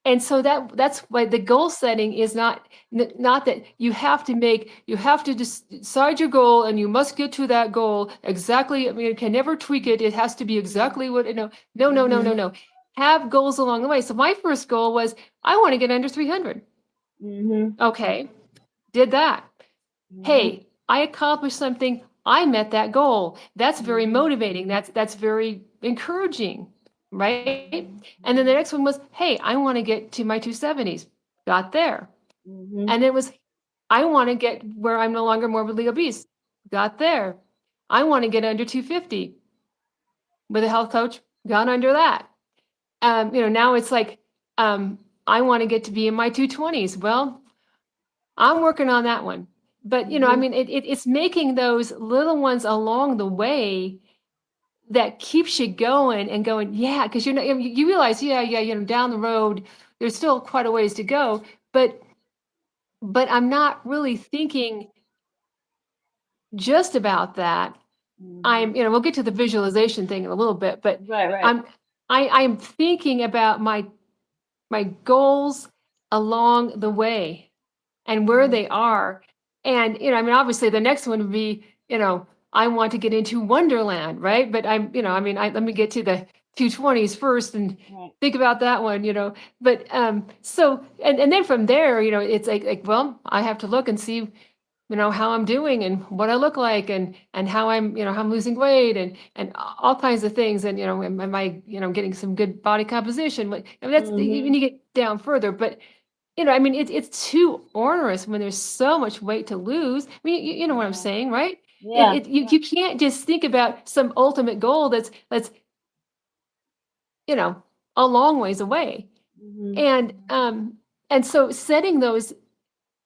And so that's why the goal setting is not that you have to decide your goal and you must get to that goal exactly. I mean, you can never tweak it. It has to be exactly what, no, no, no, no, Mhm. no. Have goals along the way. So my first goal was I want to get under 300. Mhm. Okay, did that. Mhm. Hey, I accomplished something. I met that goal. That's very Mhm. motivating. That's very encouraging, right? And then the next Mhm. one was, hey, I want to get to my 270s. Got there. Mhm. And it was, I want to get where I'm no longer morbidly obese. Got there. I want to get under 250 with a health coach. Got under that. Now it's like, I want to get to be in my 220s. Well, I'm working on that one. But, I Mhm. mean, it's making those little ones along the way that keeps you going and going, yeah, because you realize, yeah, yeah, down the road, there's still quite a ways to go. But I'm not really thinking just about that. Mhm. We'll get to the visualization thing in a little bit, but Right. Right. I'm I'm thinking about my goals along the way and where Mhm. they are. And, I mean, obviously the next one would be, I want to get into Wonderland, right? But I Mhm. mean, let me get to the 220s first and Right. think about that one. But so and then from there, it's like, well, I have to look and see, how I'm doing and what I look like and how how I'm losing weight and all kinds of things. And, am I, getting some good body composition? I mean, that's when Mhm. you get down further, but I mean, it's too onerous when there's so much weight to lose. I mean, you know what I'm Yeah. saying, right? Yeah. You can't just think about some ultimate goal that's you know a long ways away. Mhm. And so setting those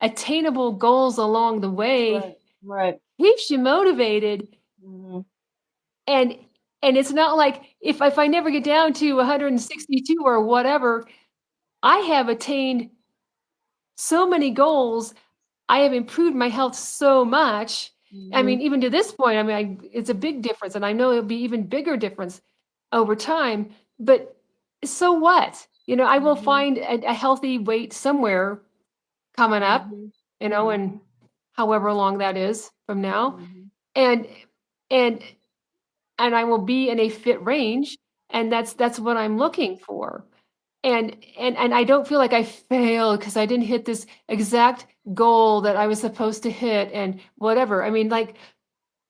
attainable goals along the Right. way Right. keeps you motivated. Mhm. And it's not like if I never get down to 162 or whatever, I have attained so many goals. I have improved my health so much. I mean, Mhm. even to this point, I mean, it's a big difference, and I know it'll be even bigger difference over time. But so what? I will Mhm. find a healthy weight somewhere coming up, Mhm. and Mhm. however long that is from now, Mhm. and and I will be in a fit range, and that's what I'm looking for. And I don't feel like I failed because I didn't hit this exact goal that I was supposed to hit and whatever. I mean, like,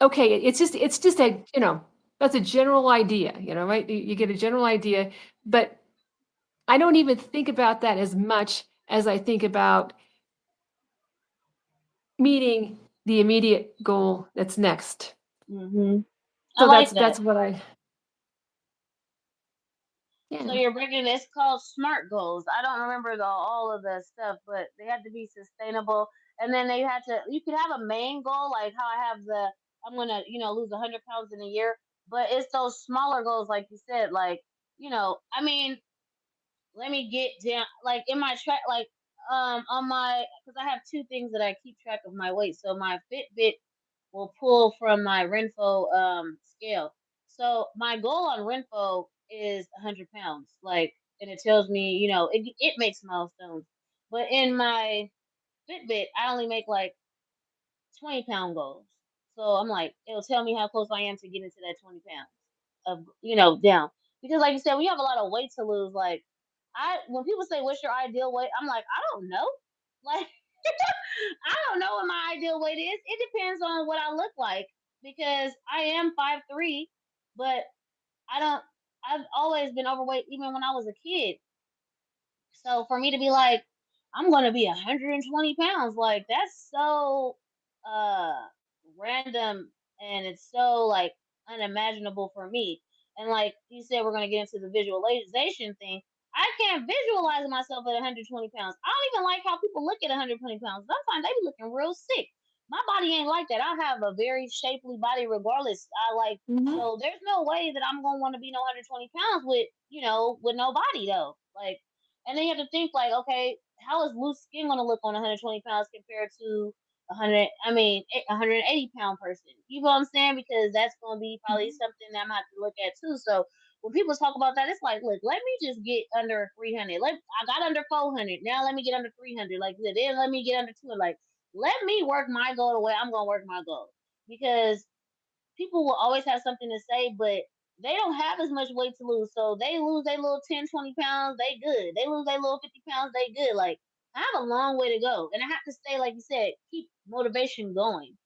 okay, it's just that's a general idea, right? You get a general idea, but I don't even think about that as much as I think about meeting the immediate goal that's next. Mhm. I So like that's that. what I So yeah. you're bringing it's called SMART goals. I don't remember all of the stuff, but they had to be sustainable. And then they had to. You could have a main goal, like how I have the I'm gonna lose 100 pounds in a year. But it's those smaller goals, like you said, like I mean, let me get down like in my track, like on my because I have two things that I keep track of my weight. So my Fitbit will pull from my Renfo scale. So my goal on Renfo is 100 pounds. Like, and it tells me, it makes milestones. But in my Fitbit, I only make like 20-pound goals. So I'm like, it'll tell me how close I am to getting to that 20 pounds of, down. Because like you said, we have a lot of weight to lose. Like, when people say, what's your ideal weight? I'm like, I don't know. Like, I don't know what my ideal weight is. It depends on what I look like because I am 5'3", but I don't. I've always been overweight even when I was a kid. So for me to be like, I'm gonna be 120 pounds, like that's so uh random, and it's so like unimaginable for me. And like you said, we're gonna get into the visualization thing. I can't visualize myself at 120 pounds. I don't even like how people look at 120 pounds. Sometimes they be looking real sick. My body ain't like that. I have a very shapely body regardless. I like, Hmm. so there's no way that I'm gonna want to be no 120 pounds with, with no body though. Like, and then you have to think like, okay, how is loose skin gonna look on 120 pounds compared to 100? I mean, 180-pound person. You know what I'm saying? Because that's gonna be probably something that I'm gonna have to look at too. So when people talk about that, it's like, look, let me just get under 300. I got under 400. Now let me get under 300. Like then let me get under 200. Like let me work my goal the way I'm gonna work my goal, because people will always have something to say, but they don't have as much weight to lose. So they lose their little 10, 20 pounds, they good. They lose their little 50 pounds, they good. Like, I have a long way to go. And I have to stay, like you said, keep motivation going.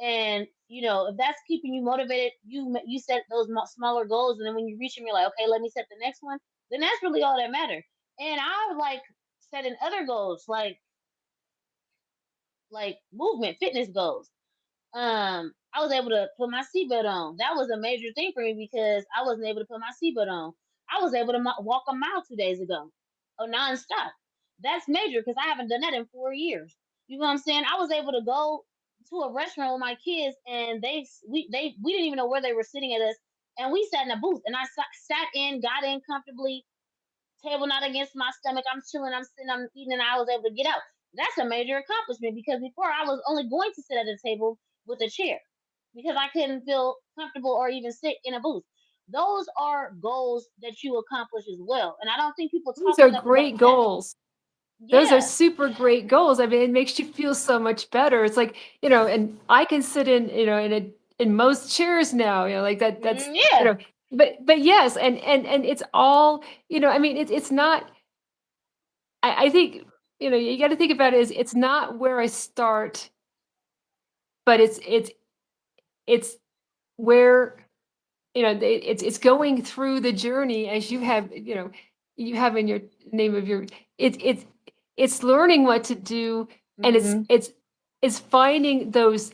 And, if that's keeping you motivated, you set those smaller goals. And then when you reach them, you're like, okay, let me set the next one. Then that's really all that matters. And I like setting other goals, like movement, fitness goals. I was able to put my seatbelt on. That was a major thing for me because I wasn't able to put my seatbelt on. I was able to walk a mile 2 days ago, oh, nonstop. That's major because I haven't done that in 4 years. You know what I'm saying? I was able to go to a restaurant with my kids, and we didn't even know where they were sitting at us, and we sat in a booth, and I sat in, got in comfortably, table not against my stomach. I'm chilling, I'm sitting, I'm eating, and I was able to get out. That's a major accomplishment because before I was only going to sit at a table with a chair because I couldn't feel comfortable or even sit in a booth. Those are goals that you accomplish as well. And I don't think people Those talk are enough about great that. goals. Those are Yeah. super great goals. I mean, it makes you feel so much better. It's like, and I can sit in most chairs now, like that's, you Yeah. know, but yes, and it's all, I mean, it's not, I think, you got to think about it as it's not where I start, but it's where, it's going through the journey as you have in your name of your, it's it's learning what to do, and Hmm. it's finding those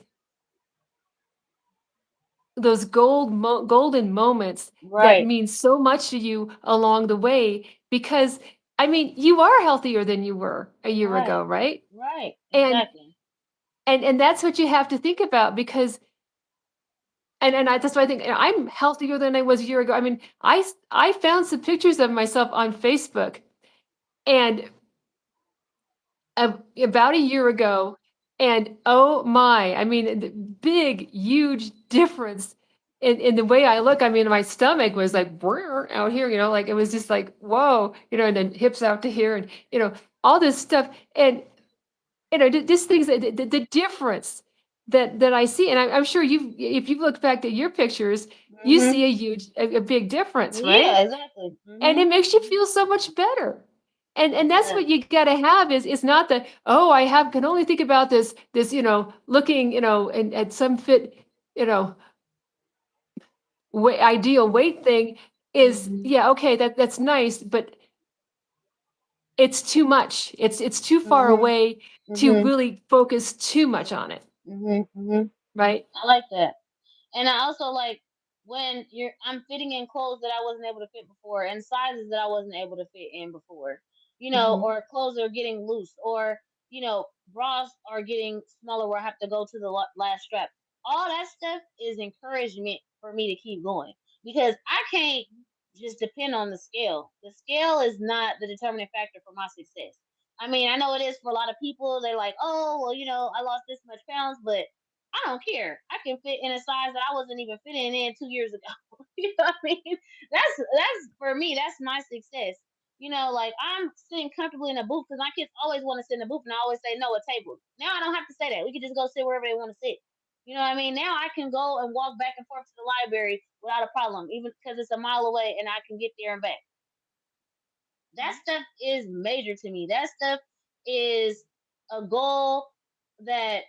golden moments that Right. mean so much to you along the way, because I mean, you are healthier than you were a year Right. ago, right? Right. And Exactly. that's what you have to think about, because that's why I think, I'm healthier than I was a year ago. I mean, I found some pictures of myself on Facebook, and about a year ago, and oh my, I mean, the big, huge difference in the way I look. I mean, my stomach was like "Brr," out here, like it was just like whoa, and then hips out to here, and all this stuff, and just things that the difference that I see, and I'm sure if you look back at your pictures, you Hmm. see a big difference, Yeah. right? Exactly. And Hmm. it makes you feel so much better. It And that's does. what you got to have, is it's not that, oh, I have can only think about this looking and at some fit you know ideal weight thing, is, Hmm. yeah, okay, that's nice, but it's too much. It's too far Hmm. away to Hmm. really focus too much on it, Hmm. Hmm. right? I like that. And I also like when I'm fitting in clothes that I wasn't able to fit before and sizes that I wasn't able to fit in before. Hmm. Or clothes are getting loose, or bras are getting smaller where I have to go to the last strap. All that stuff is encouragement for me to keep going, because I can't just depend on the scale. The scale is not the determining factor for my success. I mean, I know it is for a lot of people. They're like, oh, well, I lost this much pounds, but I don't care. I can fit in a size that I wasn't even fitting in 2 years ago. You know what I mean? That's for me. That's my success. Like I'm sitting comfortably in a booth because my kids always want to sit in a booth, and I always say no, a table. Now I don't have to say that. We can just go sit wherever they want to sit. You know what I mean? Now I can go and walk back and forth to the library without a problem, even because it's a mile away, and I can get there and back. That stuff is major to me. That stuff is a goal that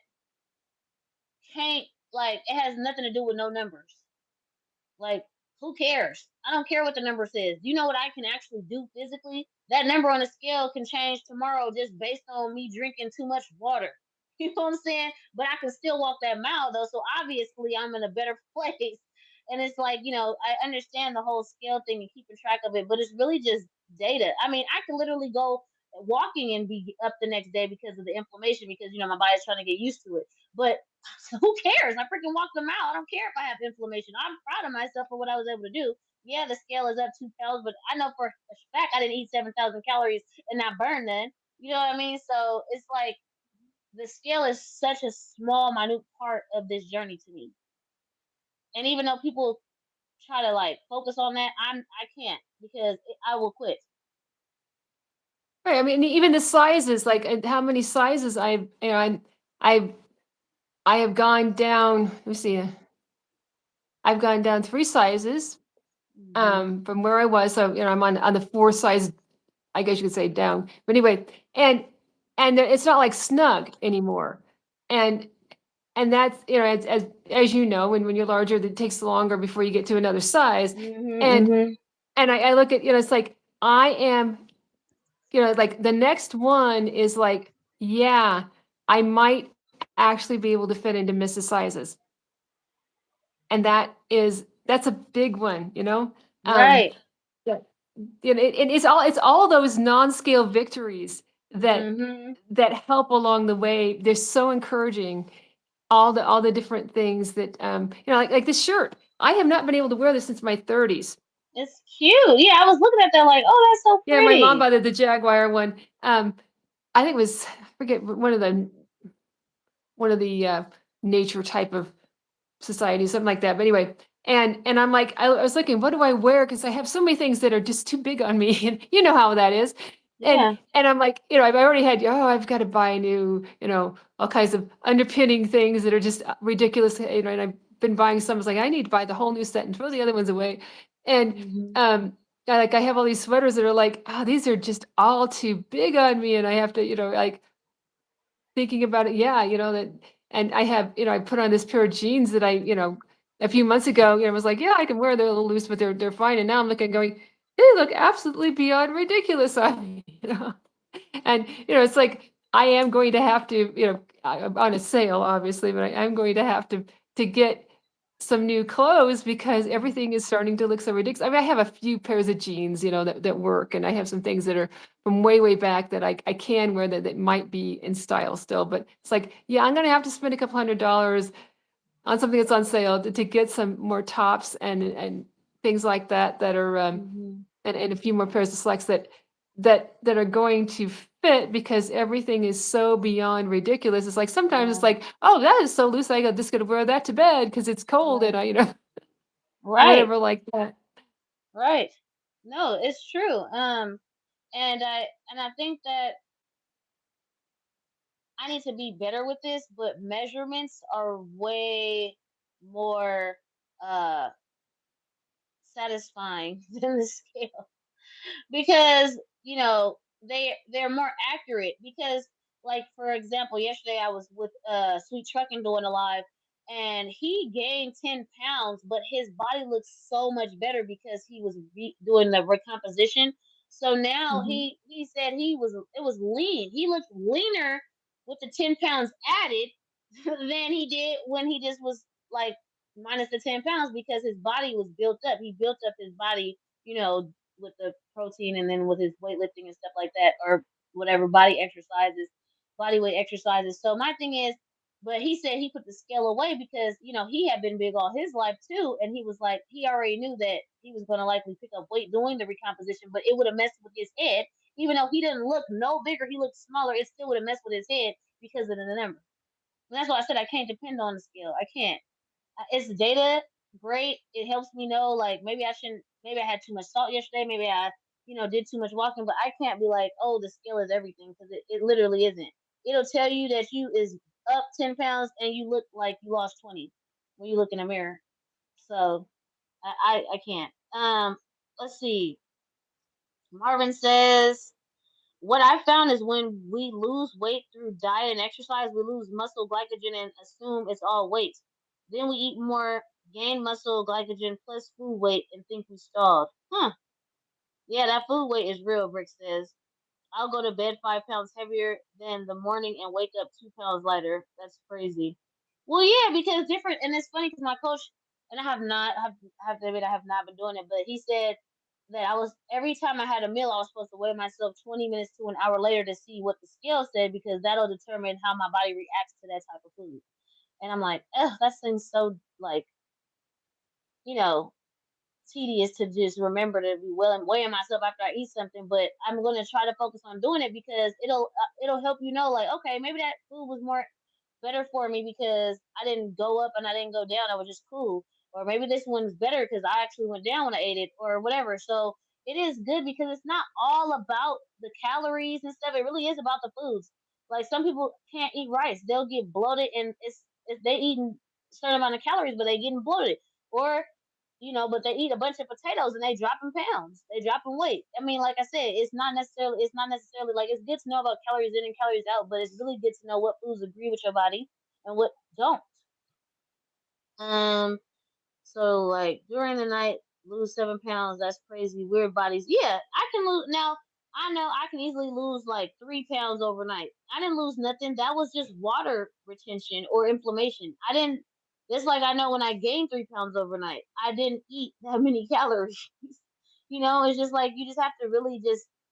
can't, like, it has nothing to do with no numbers. Like, who cares? I don't care what the number says. You know what I can actually do physically? that number on the scale can change tomorrow just based on me drinking too much water. You know what I'm saying? But I can still walk that mile though, so obviously I'm in a better place. And it's like, I understand the whole scale thing and keeping track of it, but it's really just data. I mean, I could literally go walking and be up the next day because of the inflammation, because my body's trying to get used to it. But who cares? I freaking walked them out. I don't care if I have inflammation. I'm proud of myself for what I was able to do. Yeah, the scale is up 2 pounds, but I know for a fact I didn't eat 7,000 calories and not burn none. You know what I mean? So it's like the scale is such a small, minute part of this journey to me. And even though people try to like focus on that, I can't, because I will quit. Right, I mean, even the sizes, like, how many sizes I've I have gone down, let me see, I've gone down 3 sizes, Hmm. from where I was, so, I'm on the 4 size, I guess you could say, down. But anyway, and it's not like snug anymore. And that's, as you know, when you're larger, it takes longer before you get to another size. Hmm. And Hmm. I look at, it's like I am, like the next one is like, yeah, I might actually be able to fit into Mrs. Sizes. And that's a big one, Um, Right. yeah, it's all those non-scale victories that Hmm. help along the way. They're so encouraging. All the different things that, like this shirt. I have not been able to wear this since my 30s. It's cute. Yeah, I was looking at that like, oh, that's so Yeah, my mom pretty. bought the Jaguar one. I think it was, I forget, one of the nature type of society, something like that. But anyway, and I'm like, I was looking, what do I wear? Because I have so many things that are just too big on me, and you know how that is. And Yeah. I'm like, I've already had, I've got to buy a new, all kinds of underpinning things that are just ridiculous, and I've been buying some. I was like, I need to buy the whole new set and throw the other ones away. And Hmm. I have all these sweaters that are like, oh, these are just all too big on me, and I have to, like, thinking about it, yeah, that, and I have, I put on this pair of jeans that a few months ago, was like, yeah, I can wear, they're a little loose, but they're fine. And now I'm looking, going, they look absolutely beyond ridiculous on me, And it's like I am going to have to, I'm on a sale, obviously, but I'm going to have to get some new clothes because everything is starting to look so ridiculous. I mean, I have a few pairs of jeans, that work, and I have some things that are from way, way back that I can wear that might be in style still. But it's like, yeah, I'm going to have to spend a couple $100 on something that's on sale to get some more tops and things like that that are, Hmm. and a few more pairs of slacks that are going to fit because everything is so beyond ridiculous. It's like sometimes it's Yeah. like, oh, that is so loose. I got just gonna wear that to bed because it's cold and Right. I, Right. whatever like that. Right. No, it's true. And I think that I need to be better with this, but measurements are way more uh satisfying than the scale, because they're more accurate. Because, like, for example, yesterday I was with Sweet Trucking doing a live, and he gained 10 pounds, but his body looks so much better because he was doing the recomposition. So now Mhm. he said it was lean. He looked leaner with the 10 pounds added than he did when he just was like minus the 10 pounds, because his body was built up. He built up his body, with the protein, and then with his weightlifting and stuff like that, or whatever body weight exercises. So my thing is, but he said he put the scale away because he had been big all his life too, and he was like he already knew that he was going to likely pick up weight doing the recomposition, but it would have messed with his head. Even though he didn't look no bigger, he looked smaller. It still would have messed with his head because of the number. And that's why I said I can't depend on the scale. I can't. It's data, great. It helps me know, like, maybe I shouldn't. Maybe I had too much salt yesterday. Maybe I, did too much walking. But I can't be like, oh, the scale is everything, because it literally isn't. It'll tell you that you is up 10 pounds and you look like you lost 20 when you look in a mirror. So I can't. Let's see. Marvin says, what I found is when we lose weight through diet and exercise, we lose muscle glycogen and assume it's all weight. Then we eat more, gain muscle glycogen plus food weight, and think we stalled. Huh. Yeah, that food weight is real, Brick says. I'll go to bed 5 pounds heavier than the morning and wake up 2 pounds lighter. That's crazy. Well, yeah, because different, and it's funny because my coach and I have to admit I have not been doing it, but he said that I was every time I had a meal, I was supposed to weigh myself 20 minutes to an hour later to see what the scale said because that'll determine how my body reacts to that type of food. And I'm like, ugh, that seems so like you know tedious to just remember to be well and weighing myself after I eat something, but I'm gonna try to focus on doing it because it'll help you know like okay maybe that food was more better for me because I didn't go up and I didn't go down. I was just cool. Or maybe this one's better because I actually went down when I ate it or whatever. So it is good because it's not all about the calories and stuff. It really is about the foods. Like some people can't eat rice; they'll get bloated, and it's they eating a certain amount of calories, but they getting bloated. Or but they eat a bunch of potatoes and they dropping pounds. They dropping weight. I mean, like I said, it's not necessarily like it's good to know about calories in and calories out, but it's really good to know what foods agree with your body and what don't. Um, so like during the night, lose 7 pounds. That's crazy. Weird bodies. Yeah, I can lose now. I know I can easily lose like 3 pounds overnight. I didn't lose nothing. That was just water retention or inflammation. I didn't. It's like I know when I gained 3 pounds overnight, I didn't eat that many calories. It's just like you just have to really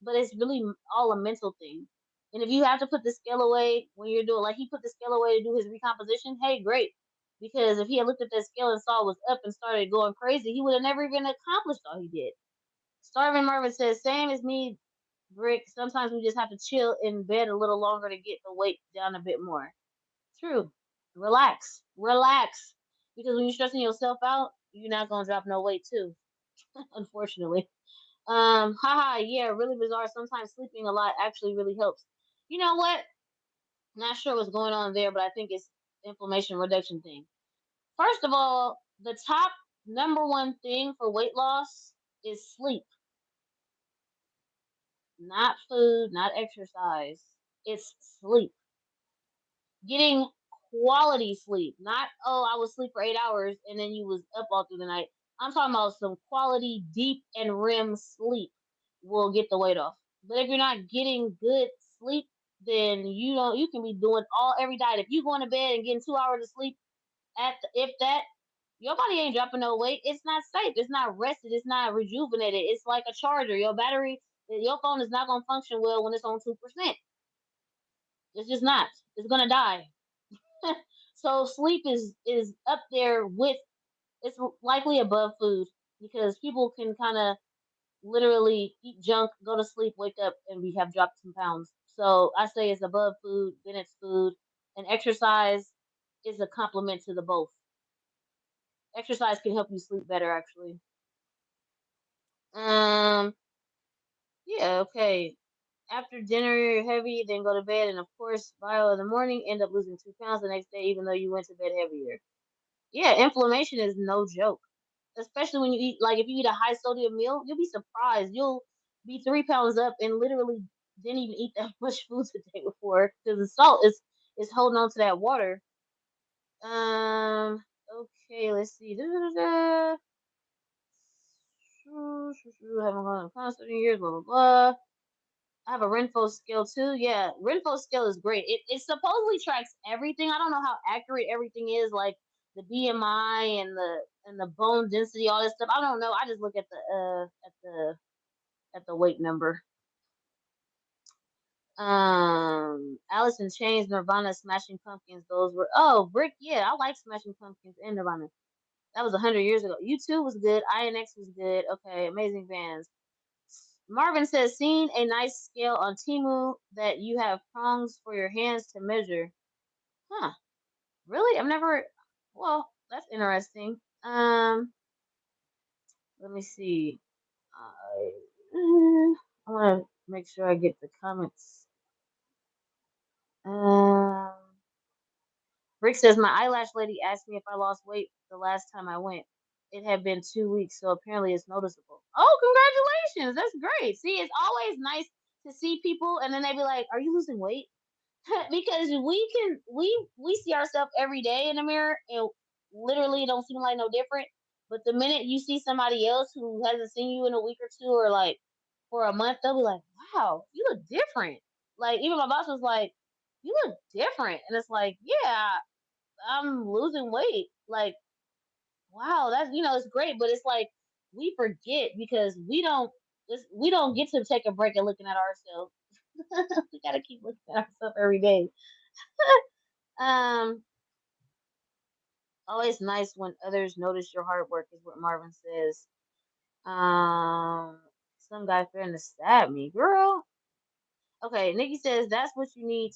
but it's really all a mental thing. And if you have to put the scale away when you're doing, like he put the scale away to do his recomposition, hey, great. Because if he had looked at that scale and saw it was up and started going crazy, he would have never even accomplished all he did. Starving Marvin says, same as me, Brick. Sometimes we just have to chill in bed a little longer to get the weight down a bit more. True. Relax. Relax. Because when you're stressing yourself out, you're not gonna drop no weight too. Unfortunately. Haha, yeah, really bizarre. Sometimes sleeping a lot actually really helps. You know what? Not sure what's going on there, but I think it's inflammation reduction thing. First of all, the top number one thing for weight loss is sleep, not food, not exercise. It's sleep. Getting quality sleep, not I was asleep for 8 hours and then you was up all through the night. I'm talking about some quality deep and REM sleep will get the weight off. But if you're not getting good sleep, then you can be doing all every diet. If you going to bed and getting 2 hours of sleep if that your body ain't dropping no weight. It's not safe. It's not rested. It's not rejuvenated. It's like a charger. Your phone is not gonna function well when it's on 2%. It's just not. It's gonna die. So sleep is up there with. It's likely above food because people can kind of literally eat junk, go to sleep, wake up, and we have dropped some pounds. So I say it's above food, then it's food, and exercise is a complement to the both. Exercise can help you sleep better, actually. Um, yeah, okay. After dinner, you're heavy, then go to bed, and of course, bio in the morning, end up losing 2 pounds the next day, even though you went to bed heavier. Yeah, inflammation is no joke, especially when you eat, like, if you eat a high sodium meal, you'll be surprised. You'll be 3 pounds up and literally didn't even eat that much food the day before because the salt is holding on to that water. Okay, let's see. Da-da-da-da. Haven't gone to concert in years, blah blah blah. I have a Renfo scale too. Yeah, Renfo scale is great. It supposedly tracks everything. I don't know how accurate everything is, like the BMI and the bone density, all this stuff. I don't know. I just look at the weight number. Alice in Chains, Nirvana, Smashing Pumpkins. Those were Brick. Yeah, I like Smashing Pumpkins and Nirvana. That was 100 years ago. U2 was good. INX was good. Okay, amazing bands. Marvin says, seen a nice scale on Timu that you have prongs for your hands to measure. Huh. Really? I've never. Well, that's interesting. Let me see. I want to make sure I get the comments. Um, Rick says, my eyelash lady asked me if I lost weight the last time I went. It had been 2 weeks, so apparently it's noticeable. Oh, congratulations. That's great. See, it's always nice to see people and then they be like, are you losing weight? Because we see ourselves every day in the mirror and literally don't seem like no different. But the minute you see somebody else who hasn't seen you in a week or two, or like for a month, they'll be like, "Wow, you look different." Like even my boss was like, "You look different," and it's like, "Yeah, I'm losing weight." Like, wow, that's it's great, but it's like we forget because we don't get to take a break and looking at ourselves. We gotta keep looking at ourselves every day. um, Always nice when others notice your hard work is what Marvin says. Um, some guy threatened to stab me, girl. Okay, Nikki says that's what you need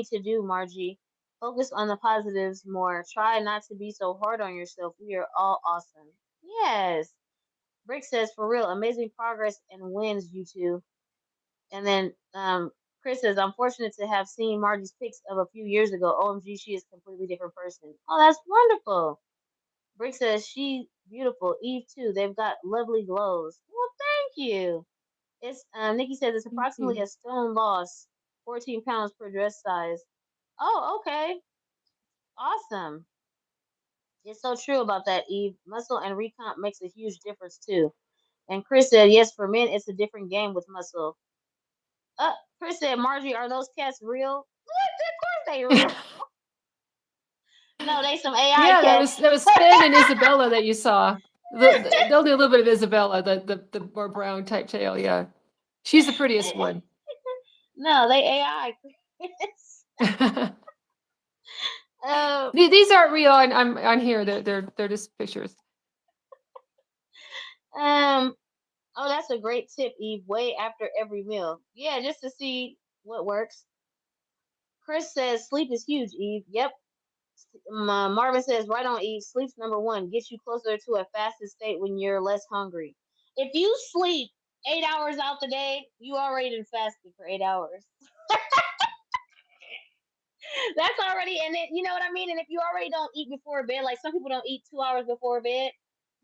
to do, Margie. Focus on the positives more. Try not to be so hard on yourself. We are all awesome. Yes. Brick says for real, amazing progress and wins, you two. And then Chris says, I'm fortunate to have seen Margie's pics of a few years ago. OMG, she is a completely different person. Oh, that's wonderful. Brick says she's beautiful. Eve too. They've got lovely glows. Well, thank you. It's Nikki says it's Thank approximately you. a stone loss, 14 pounds per dress size. Oh, okay. Awesome. It's so true about that, Eve. Muscle and recomp makes a huge difference too. And Chris said, yes, for men, it's a different game with muscle. Chris said, Margie, are those cats real? What? Of course they real. No, they some AI Yeah, cats. that was Finn and Isabella that you saw. They'll do a little bit of Isabella, the more brown type tail. Yeah, she's the prettiest one. No, they AI. Chris. uh, These aren't real. I'm on here. They're just pictures. um. Oh, that's a great tip, Eve. Way after every meal. Yeah, just to see what works. Chris says sleep is huge, Eve. Yep. Marvin says right on, Eve. Sleep's number one. Gets you closer to a fasted state when you're less hungry. If you sleep 8 hours out the day, you already done fasted for 8 hours. That's already, and it, you know what I mean. And if you already don't eat before bed, like some people don't eat 2 hours before bed,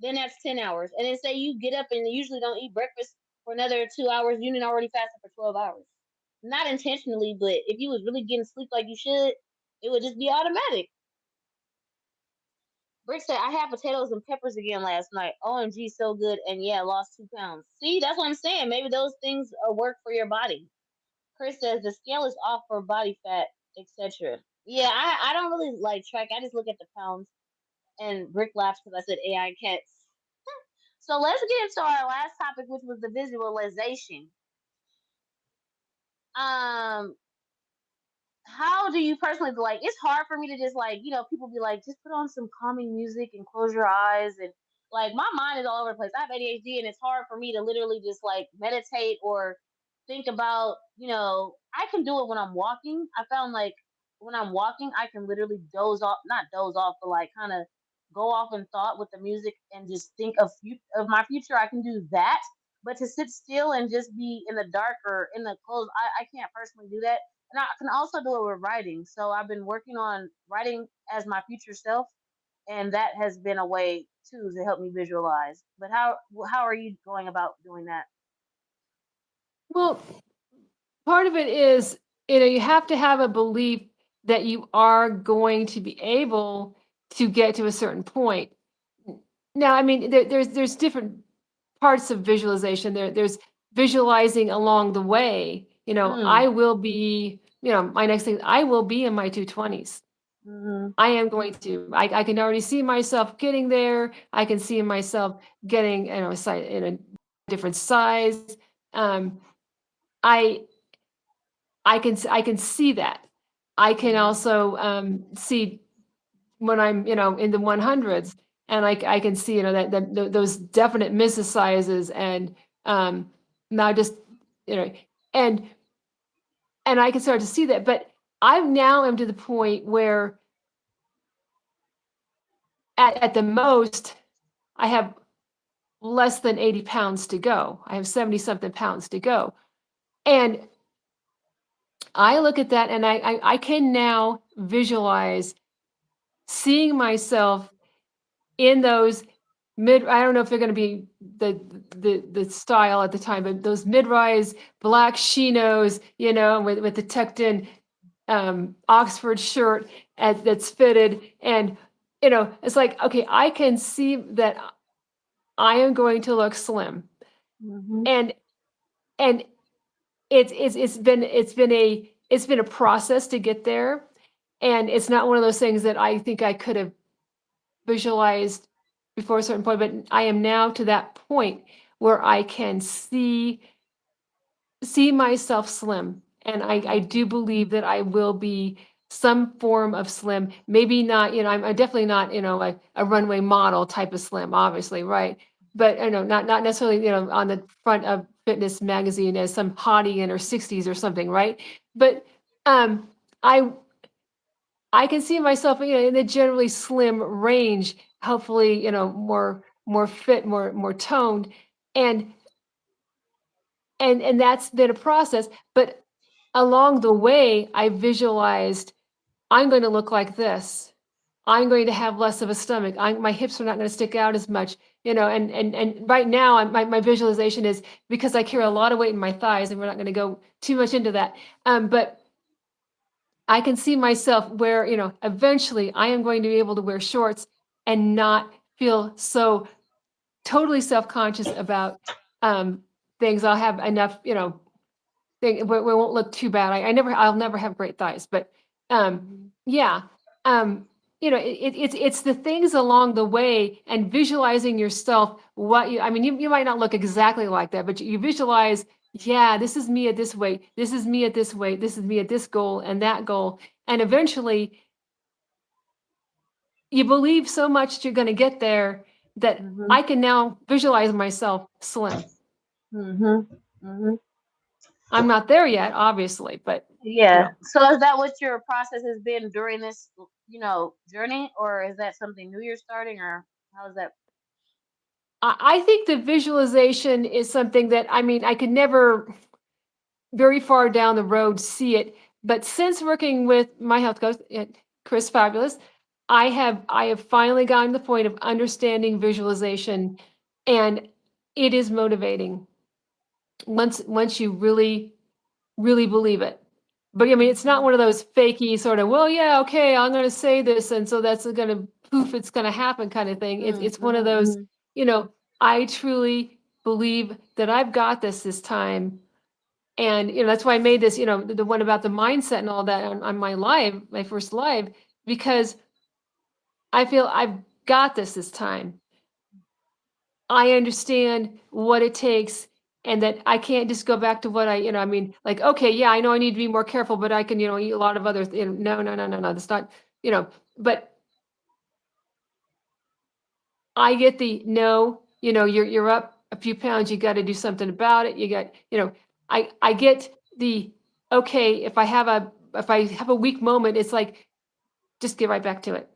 then that's 10 hours. And then say you get up and usually don't eat breakfast for another 2 hours, you done already fasted for 12 hours. Not intentionally, but if you was really getting sleep like you should, it would just be automatic. Brick said, I had potatoes and peppers again last night. OMG, so good. And yeah, lost 2 pounds. See, that's what I'm saying. Maybe those things work for your body. Chris says the scale is off for body fat, etc. Yeah, I don't really like track. I just look at the pounds. And Brick laughs because I said AI cats. So let's get into our last topic, which was the visualization. Um, how do you personally like? It's hard for me to just like people be like just put on some calming music and close your eyes and like my mind is all over the place. I have ADHD and it's hard for me to literally just like meditate or think about I can do it when I'm walking. I found like when I'm walking I can literally doze off, not doze off, but like kind of go off in thought with the music and just think of my future. I can do that, but to sit still and just be in the dark or in the clothes, I can't personally do that. And I can also do it with writing. So I've been working on writing as my future self, and that has been a way too to help me visualize. But how are you going about doing that? Well, part of it is, you have to have a belief that you are going to be able to get to a certain point. Now, I mean, there's different parts of visualization. There's visualizing along the way. Mm. I will be, my next thing, I will be in my 220s. Mm-hmm. I am going to. I can already see myself getting there. I can see myself getting, in a different size. Um, I I can see that. I can Mm-hmm. also see when I'm, in the 100s, and I can see, those definite misses sizes, and now just, you know, and I can start to see that. But I now am to the point where at the most I have less than 80 pounds to go. I have 70 something pounds to go. And I look at that and I can now visualize seeing myself in those I don't know if they're going to be the style at the time, but those mid-rise black chinos, with the tucked in Oxford shirt that's fitted. And, it's like, okay, I can see that I am going to look slim. Mm-hmm. And and it's been a process to get there, and it's not one of those things that I think I could have visualized before a certain point, but I am now to that point where I can see myself slim. And I do Mhm. believe that I will be some form of slim. Maybe not, I'm definitely not, like a runway model type of slim, obviously, right? But I know not necessarily, on the front of fitness magazine as some hottie in her 60s or something, right? But um I I can see myself, in the generally slim range, hopefully, more fit, more toned. And and that's been a process. But along the way, I visualized I'm going to look like this. I'm going to have less of a stomach. My hips are not going to stick out as much, and right now, my visualization is because I carry a lot of weight in my thighs, and we're not going to go too much into that. But I can see myself where, eventually I am going to be able to wear shorts and not feel so totally self-conscious about um, things. I'll have enough, where it won't look too bad. I'll never have great thighs, but Mhm. yeah, um, it's the things along the way and visualizing yourself. I mean, you might not look exactly like that, but you visualize. Yeah, this is me at this weight. This is me at this weight. This is me at this goal and that goal, and eventually you believe so much that you're going to get there that Mhm. I can now visualize myself slim. Mhm. Mhm. I'm not there yet, obviously, but you Yeah. know, So is that what your process has been during this, journey, or is that something new you're starting, or how's that? I think the visualization is something that I mean I could never very far down the road see it, but since working with my health coach, Chris Fabulous, I have finally gotten to the point of understanding visualization, and it is motivating once you really believe it. But I mean, it's not Mhm. one of those fakey sort of, well, yeah, okay, I'm going to say this, and so that's going to poof, it's going to happen kind of thing. Mhm. It's one of those, Mhm. you know, I truly believe that I've got this time, and that's why I made this, the one about the mindset and all that on my first live, because I feel I've got this time. I understand what it takes and that I can't just go back to what I mean, like, okay, yeah, I know I need to be more careful, but I can, eat a lot of other, no, no, no, no, no, that's not, but I get the no, you're up a few pounds, you got to do something about it. You got, I get the okay, if I have a weak moment, it's like just get right back to it.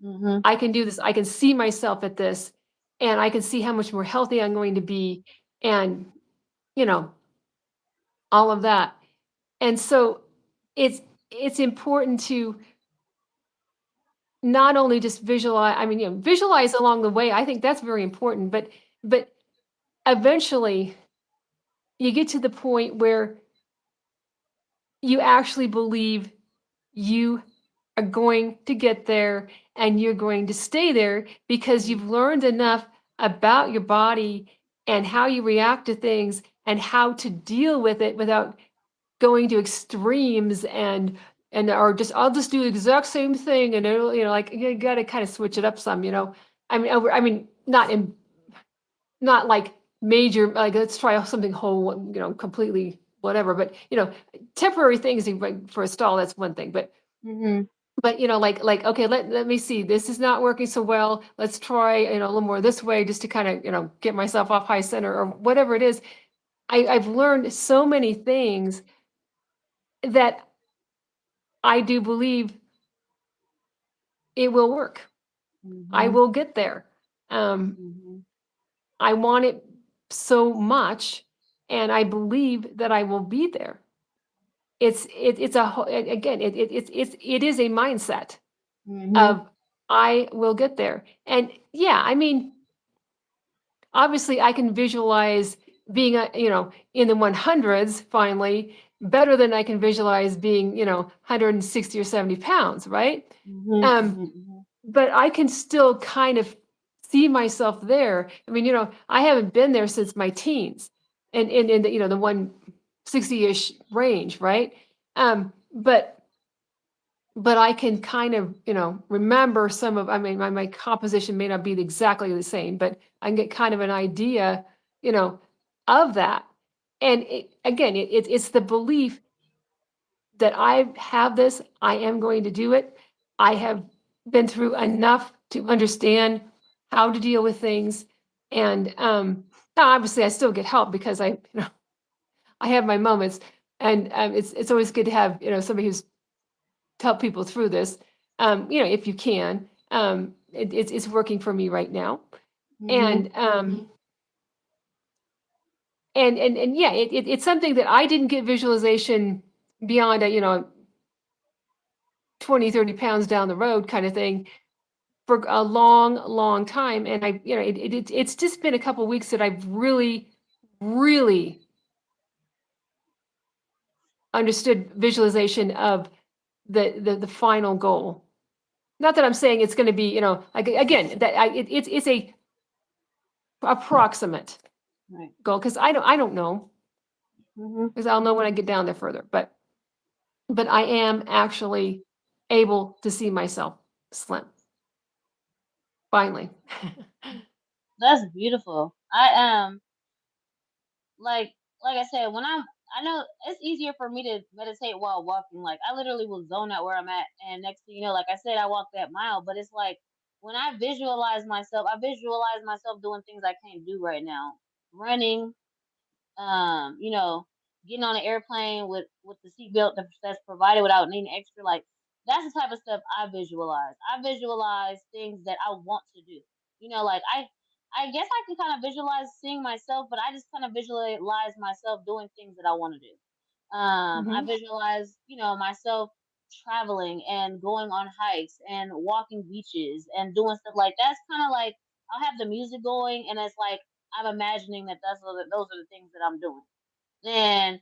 Mhm. I can do this. I can see myself at this, and I can see how much more healthy I'm going to be, and you know, all of that. And so it's it's important to not only just visualize, I mean, visualize along the way. I think that's very important, but eventually you get to the point where you actually believe you are going to get there and you're going to stay there because you've learned enough about your body and how you react to things and how to deal with it without going to extremes and or just I'll just do the exact same thing and it'll like you got to kind of switch it up some. I mean not like major like let's try something whole completely whatever, but temporary things like for a stall, that's one thing, Mhm. but like okay, let me see, this is not working so well, let's try a little more this way just to kind of get myself off high center or whatever it is. I've learned so many things that I do believe it will work. I Mhm. will get there. um Mhm. I want it so much, and I believe that I will be there. It's again, it is a mindset Mhm. of I will get there. And yeah, I mean, obviously I can visualize being in the 100s finally better than I can visualize being 160 or 70 pounds, right? Mhm. um Mhm. but I can still kind of see myself there. I mean, I haven't been there since my teens. and in the, the 160-ish range, right? But I can kind of, remember some of, I mean, my composition may not be exactly the same, but I can get kind of an idea, you know, of that. And again, it's the belief that I have this, I am going to do it. I have been through enough to understand how to deal with things. And now obviously I still get help because I have my moments, and it's always good to have, somebody who's helped people through this, if you can. It's working for me right now. Mhm. And and yeah, it's something that I didn't get visualization beyond a, 20, 30 pounds down the road kind of thing for a long, long time. And I, it's just been a couple of weeks that I've really, really understood visualization of the final goal. Not that I'm saying it's going to be, like, again, that it's a approximate Right. goal, because I don't know, Mhm. because I'll know when I get down there further. But I am actually able to see myself slim finally. That's beautiful. Like I said, I know it's easier for me to meditate while walking. Like I literally will zone out where I'm at, and next thing you know, like I said, I walked that mile. But it's like when I visualize myself doing things I can't do right now, running, you know, getting on an airplane with the seatbelt that's provided without needing extra. Like that's the type of stuff I visualize. I visualize things that I want to do. You know, like I guess I can kind of visualize seeing myself, but I just kind of visualize myself doing things that I want to do. I Hmm. visualize, you know, myself traveling and going on hikes and walking beaches and doing stuff like that's kind of like I'll have the music going and it's like I'm imagining that those are the things that I'm doing. And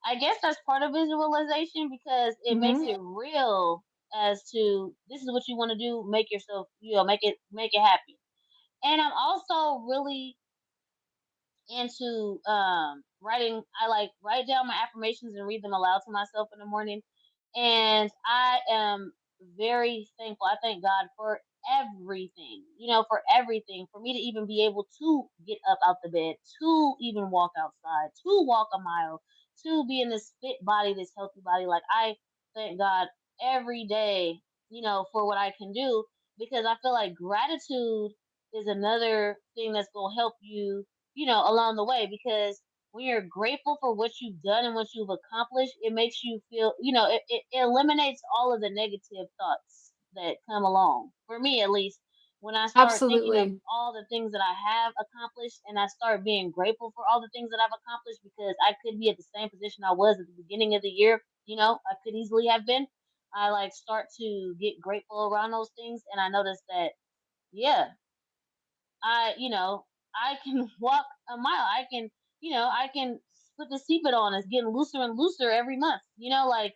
I guess that's part of visualization because it makes Hmm. it real as to this is what you want to do, make yourself, you know, make it happen. And I'm also really into writing. I like write down my affirmations and read them aloud to myself in the morning. And I am very thankful. I thank God for everything, you know, for everything, for me to even be able to get up out the bed, to even walk outside, to walk a mile, to be in this fit body, this healthy body. Like I thank God every day, you know, for what I can do because I feel like gratitude is another thing that's going to help you, you know, along the way because when you're grateful for what you've done and what you've accomplished, it makes you feel, you know, it eliminates all of the negative thoughts that come along. For me, at least, when I start thinking of Absolutely. all the things that I have accomplished and I start being grateful for all the things that I've accomplished because I could be at the same position I was at the beginning of the year, you know, I could easily have been. I like start to get grateful around those things and I notice that, yeah, you know, I can walk a mile. I can, you know, I can put the seatbelt on. It's getting looser and looser every month. You know, like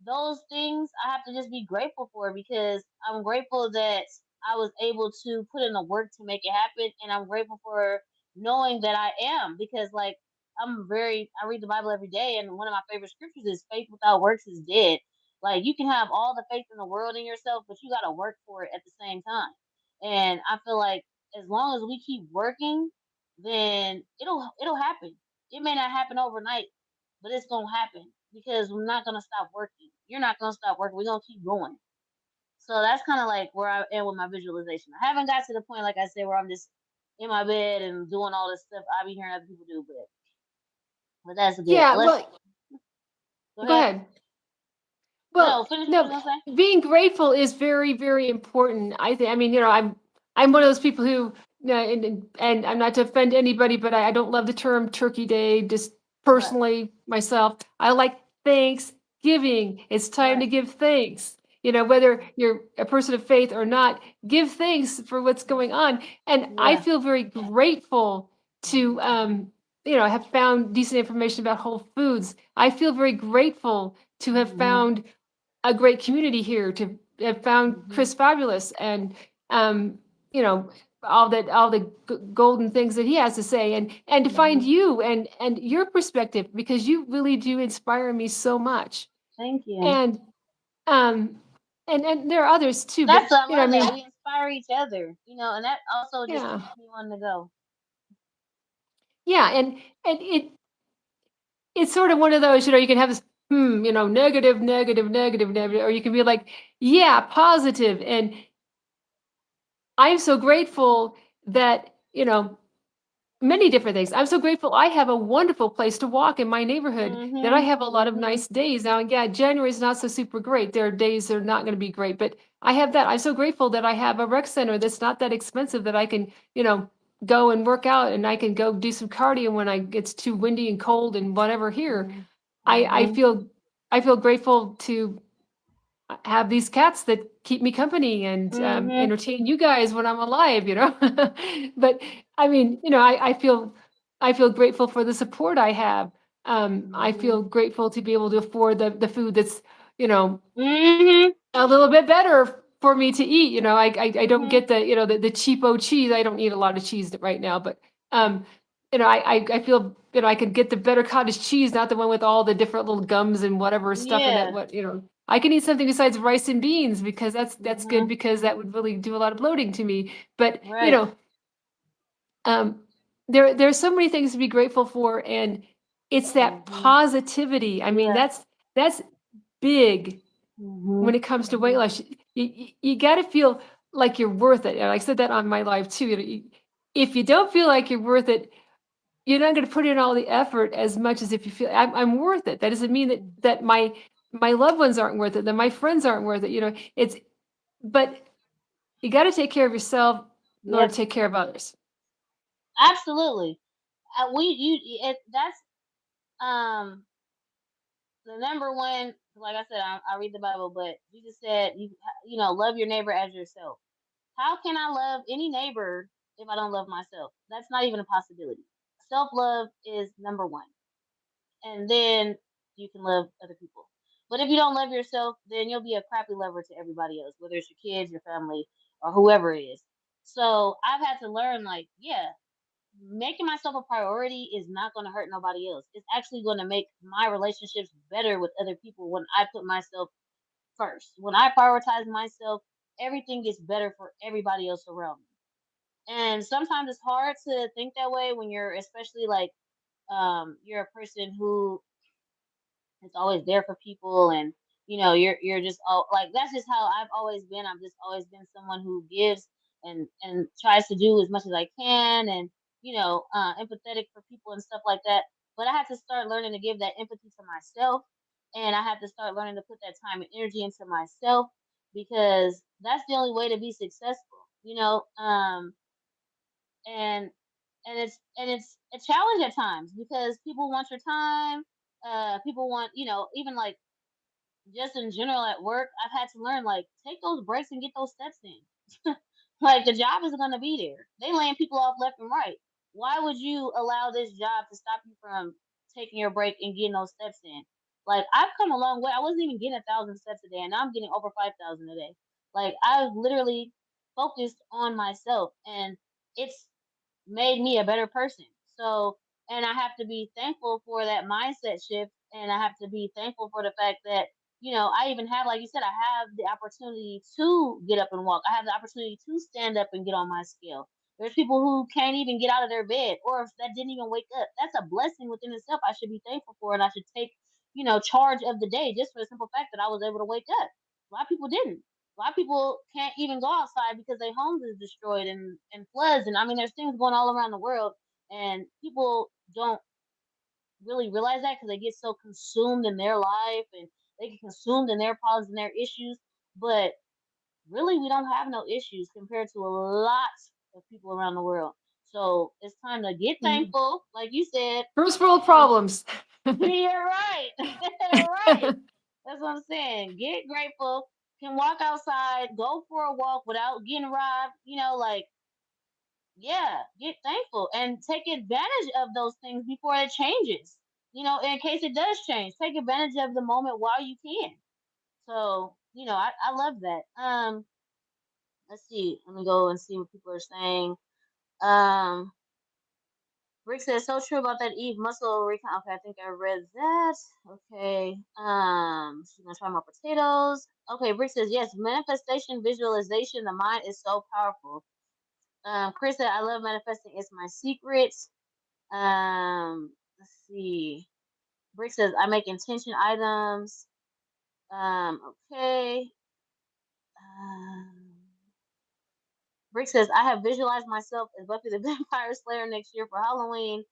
those things I have to just be grateful for because I'm grateful that I was able to put in the work to make it happen and I'm grateful for knowing that I am because like I read the Bible every day and one of my favorite scriptures is faith without works is dead. Like you can have all the faith in the world in yourself, but you gotta work for it at the same time. And I feel like as long as we keep working, then it'll happen. It may not happen overnight, but it's gonna happen because we're not gonna stop working. You're not gonna stop working. We're gonna keep going. So that's kind of like where I am with my visualization. I haven't got to the point, like I said, where I'm just in my bed and doing all this stuff I be hearing other people do, but that's good. Yeah. Let's Well, go go ahead. ahead. No, Well, finish what you no, was gonna say. being grateful is very, very important. I think. I mean, I'm one of those people who, and I'm not to offend anybody, but I don't love the term Turkey Day. Just Right, personally, myself, I like Thanksgiving. It's time to right, give thanks. Whether you're a person of faith or not, give thanks for what's going on. And I yeah, feel very grateful to, have found decent information about Whole Foods. I feel very grateful to have mhm, found a great community here, to have found mhm, Chris Fabulous, and um, you know all the golden things that he has to say, and to find Hmm. you and your perspective, because you really do inspire me so much. Thank you. And um and there are others too, but That's I you know, I love that mean, we inspire each other, and that also just yeah, keeps me wanting to go. yeah, and it's sort of one of those, you can have this, negative, negative, negative, negative, or you can be like, yeah, positive. And I'm so grateful that, many different things. I'm so grateful I have a wonderful place to walk in my neighborhood, that I Mhm. have a lot of nice days. Now, yeah, January is not so super great. There are days that are not going to be great, but I have that. I'm so grateful that I have a rec center that's not that expensive, that I can, go and work out, and I can go do some cardio when it's too windy and cold and whatever here. Mhm. I, I Mhm. feel I feel grateful to have these cats that keep me company and Mhm. entertain you guys when I'm alive. But I mean, I feel grateful for the support I have. I feel Mhm. grateful to be able to afford the food that's, you know, Mhm. a little bit better for me to eat. I don't Mhm. get the cheapo cheese. I don't eat a lot of cheese right now, but um, I feel, I could get the better cottage cheese, not the one with all the different little gums and whatever stuff in it. Yeah. I can eat something besides rice and beans, because that's good, Mhm. because that would really do a lot of bloating to me. But Right. um, there's so many things to be grateful for, and it's that Mhm. positivity. I mean, Yeah. that's big Mhm. when it comes to weight loss. You got to feel like you're worth it. And I said that on my live too. If you don't feel like you're worth it, you're not going to put in all the effort as much as if you feel I'm worth it. That doesn't mean that my loved ones aren't worth it, that my friends aren't worth it. But you got to take care of yourself in order Yep. to take care of others. Absolutely. We you that's um the number one. Like I said, I read the Bible, but Jesus said love your neighbor as yourself. How can I love any neighbor if I don't love myself? That's not even a possibility. Self love is number one, and then you can love other people. But if you don't love yourself, then you'll be a crappy lover to everybody else, whether it's your kids, your family, or whoever it is. So I've had to learn, like, yeah, making myself a priority is not going to hurt nobody else. It's actually going to make my relationships better with other people when I put myself first. When I prioritize myself, everything gets better for everybody else around me. And sometimes it's hard to think that way when you're, especially like, you're a person who is always there for people, and you're just all like, that's just how I've always been. I've just always been someone who gives and tries to do as much as I can, and empathetic for people and stuff like that. But I had to start learning to give that empathy to myself, and I had to start learning to put that time and energy into myself, because that's the only way to be successful. And it's a challenge at times, because people want your time. People want, even like, just in general at work, I've had to learn, like, take those breaks and get those steps in. Like, the job is gonna be there. They laying people off left and right. Why would you allow this job to stop you from taking your break and getting those steps in? Like, I've come a long way. I wasn't even getting 1,000 steps a day, and now I'm getting over 5,000 a day. Like, I've literally focused on myself, and it's made me a better person. So, and I have to be thankful for that mindset shift, and I have to be thankful for the fact that I even have, like you said, I have the opportunity to get up and walk. I have the opportunity to stand up and get on my scale. There's people who can't even get out of their bed, or if that didn't even wake up. That's a blessing within itself. I should be thankful for, and I should take charge of the day, just for the simple fact that I was able to wake up. A lot of people didn't. A lot of people can't even go outside because their homes is destroyed and floods, and I mean, there's things going all around the world, and people don't really realize that because they get so consumed in their life, and they get consumed in their problems and their issues. But really, we don't have no issues compared to a lot of people around the world. So it's time to get Mm. thankful, like you said, First world and problems. you're right. Right. That's what I'm saying. Get grateful. Can walk outside, go for a walk without getting robbed. Like, yeah, get thankful and take advantage of those things before it changes. In case it does change, take advantage of the moment while you can. So, I love that. Let's see. Let me go and see what people are saying. Um, Rick says so true about that Eve muscle recount. Okay, I think I read that. Okay. She's gonna try more potatoes. Okay, Rick says yes. Manifestation, visualization. The mind is so powerful. Chris said I love manifesting. It's my secret. Let's see. Brick says I make intention items. Okay. Um, Brick says, I have visualized myself as Buffy the Vampire Slayer next year for Halloween.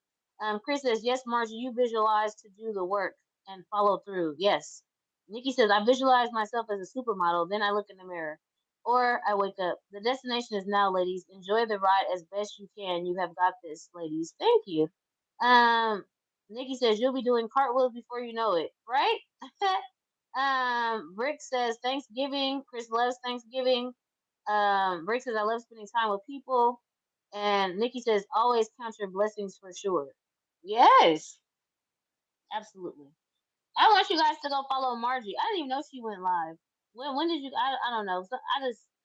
Chris says, yes, Margie, you visualize to do the work and follow through. Yes. Nikki says, I visualize myself as a supermodel. Then I look in the mirror. Or I wake up. The destination is now, ladies. Enjoy the ride as best you can. You have got this, ladies. Thank you. Um, Nikki says, you'll be doing cartwheels before you know it, right? Rick says, Thanksgiving. Chris loves Thanksgiving. Rick says, I love spending time with people. And Nikki says, always count your blessings for sure. Yes, absolutely. I want you guys to go follow Margie. I didn't even know she went live. When did you? I don't know. So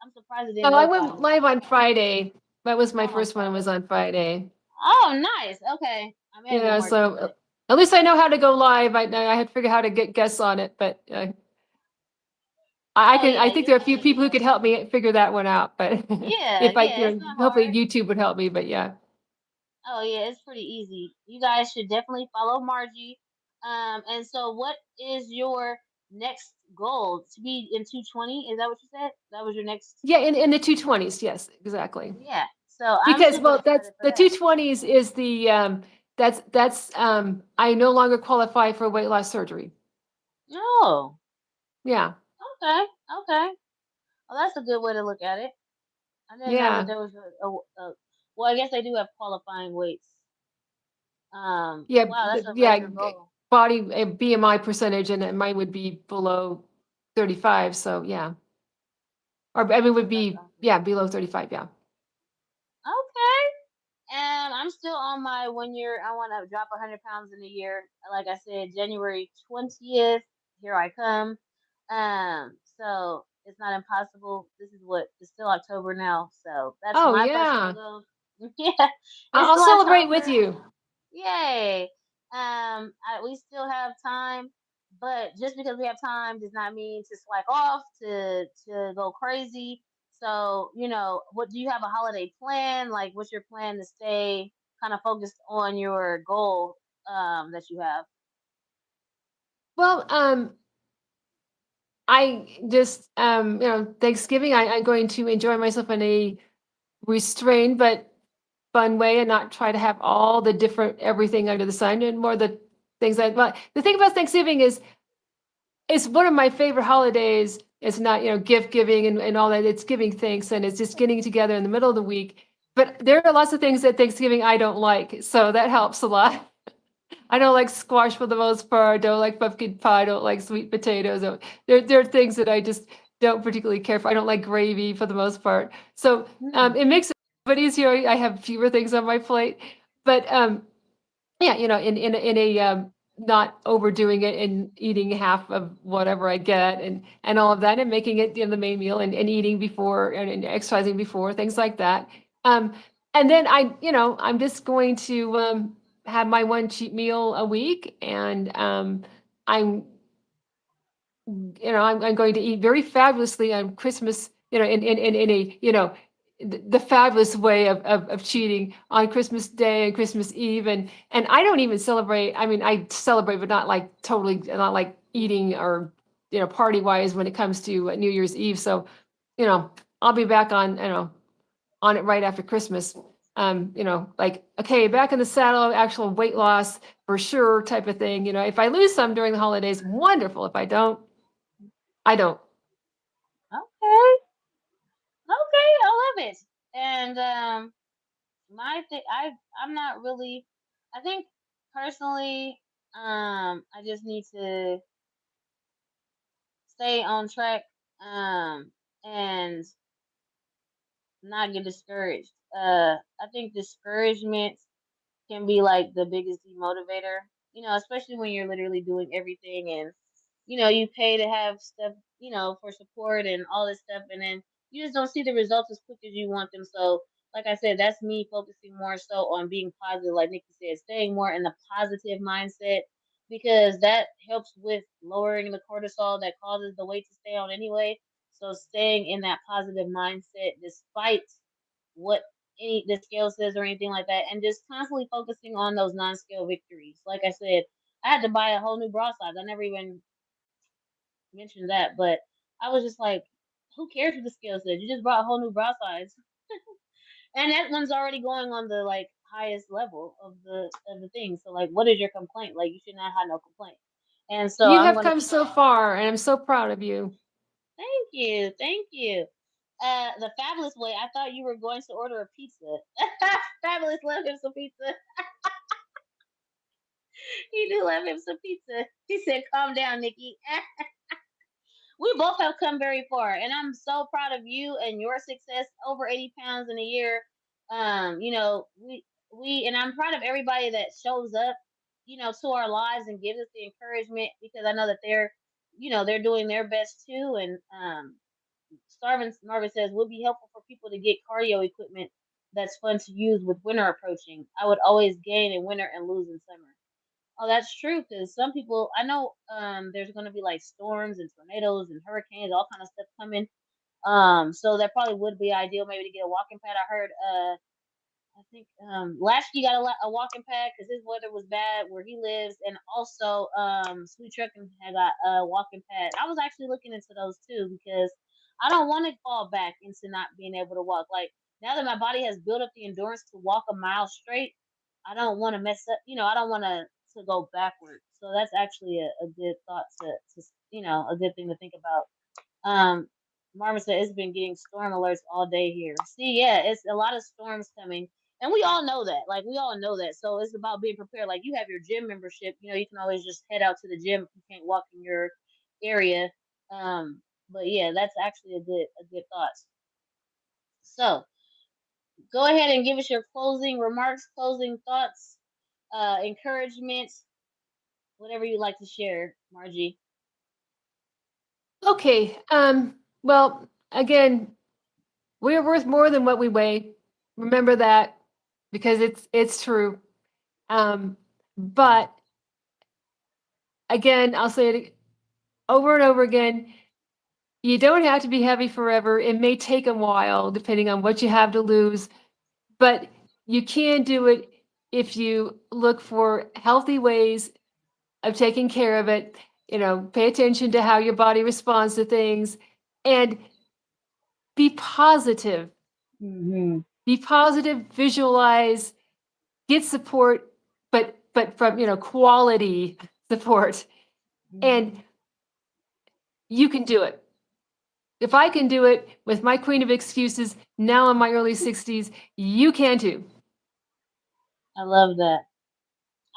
I'm surprised it didn't Oh, I notify went me. live on Friday. That was my On first one. Was Friday. on Friday. Oh, nice. Okay, I may have been Yeah, working, so but at least I know how to go live. I had to figure out how to get guests on it, but I oh can. yeah, I think you're there are a few fine. people who could help me figure that one out. But Yeah, if I, yeah, it's not hopefully hard. YouTube would help me. But yeah, Oh yeah, it's pretty easy. You guys should definitely follow Margie. And so what is your next goal? To be in 220? Is that what you said? That was your next? yeah, in the 220s, yes, exactly. Yeah. So I'm Because super well, that's excited for the that. 220s is the that's I no longer qualify for weight loss surgery. Oh, Yeah, okay, okay. Well, that's a good way to look at it. I didn't know that yeah, there was well, I guess they do have qualifying weights. yeah, Wow, that's a yeah. major goal. Body BMI percentage, and mine would be below 35. So yeah, or I mean would That's be awesome. yeah below 35. Yeah. Okay. I'm still on my 1 year. I want to drop 100 pounds in a year. Like I said, January 20th, here I come. So it's not impossible. This is what it's still October now, so that's Oh my personal yeah, goal. Yeah, it's I'll still celebrate with October. you. Yay! We still have time, but just because we have time does not mean to slack off, to go crazy. So, what do you have a holiday plan? Like, what's your plan to stay kind of focused on your goal that you have? Well, I just Thanksgiving. I'm going to enjoy myself in a restrained but fun way, and not try to have all the different everything under the sun, and more the things that. Well, the thing about Thanksgiving is it's one of my favorite holidays. It's not, gift giving and all that. It's giving thanks, and it's just getting together in the middle of the week. But there are lots of things at Thanksgiving I don't like, so that helps a lot. I don't like squash for the most part. I don't like pumpkin pie. I don't like sweet potatoes. There are things that I just don't particularly care for. I don't like gravy for the most part. So Hmm. it makes it a bit easier. I have fewer things on my plate, but yeah, in a not overdoing it and eating half of whatever I get, and all of that, and making it, the main meal, and eating before, and exercising before, things like that. Um, and then I'm just going to have my one cheat meal a week, and I'm I'm going to eat very fabulously on Christmas, in a, the fabulous way of cheating on Christmas Day and Christmas Eve. And I don't even celebrate. I mean, I celebrate, but not like totally, not like eating or, party wise when it comes to New Year's Eve. So, I'll be back on, on it right after Christmas. Like, okay, back in the saddle, actual weight loss for sure type of thing. If I lose some during the holidays, wonderful. If I don't, I don't. Okay, okay, I love it. And my thing, I'm not really. I think personally, I just need to stay on track, and not get discouraged. I think discouragement can be like the biggest demotivator. Especially when you're literally doing everything, and you pay to have stuff, for support and all this stuff, and then you just don't see the results as quick as you want them. So, like I said, that's me focusing more so on being positive, like Nikki said, staying more in the positive mindset because that helps with lowering the cortisol that causes the weight to stay on anyway. So, staying in that positive mindset despite what any the scale says or anything like that, and just constantly focusing on those non-scale victories. Like I said, I had to buy a whole new bra size. I never even mentioned that, but I was just like, who cares what the scale says? You just bought a whole new bra size, and that one's already going on the like highest level of the thing. So like, what is your complaint? Like, you should not have no complaint. And so You I'm have gonna come keep. so far, and I'm so proud of you. Thank you, thank you. The fabulous way. I thought you were going to order a pizza. Fabulous, love him some pizza. He do love him some pizza. He said, "Calm down, Nikki." We both have come very far, and I'm so proud of you and your success. Over 80 pounds in a year. You know, and I'm proud of everybody that shows up, you know, to our lives and gives us the encouragement because I know that they're, you know, they're doing their best too. And Starvin Marvin says would be helpful for people to get cardio equipment that's fun to use with winter approaching. I would always gain in winter and lose in summer. Oh, that's true. Because some people, I know, there's going to be like storms and tornadoes and hurricanes, all kind of stuff coming. So that probably would be ideal, maybe to get a walking pad. I heard, I think Lasky got a walking pad because his weather was bad where he lives, and also Sweet Truckin had got a walking pad. I was actually looking into those too because I don't want to fall back into not being able to walk. Like now that my body has built up the endurance to walk a mile straight, I don't want to mess up. You know, I don't want to go backward. So that's actually a good thought to you know a good thing to think about. um, Marvin said it's been getting storm alerts all day here. See, yeah, it's a lot of storms coming, and we all know that. Like we all know that. So it's about being prepared. Like you have your gym membership. You know, you can always just head out to the gym if you can't walk in your area. But yeah, that's actually a good thought. So go ahead and give us your closing remarks, closing thoughts, encouragement, whatever you like to share, Margie. Okay. Well, again, we're worth more than what we weigh. Remember that because it's true. Um, but again, I'll say it over and over again. You don't have to be heavy forever. It may take a while, depending on what you have to lose, but you can do it if you look for healthy ways of taking care of it. You know, pay attention to how your body responds to things and be positive. Mm-hmm. Be positive, visualize, get support, but from, quality support. Mm-hmm. And you can do it. If I can do it with my queen of excuses now in my early 60s, you can too. I love that.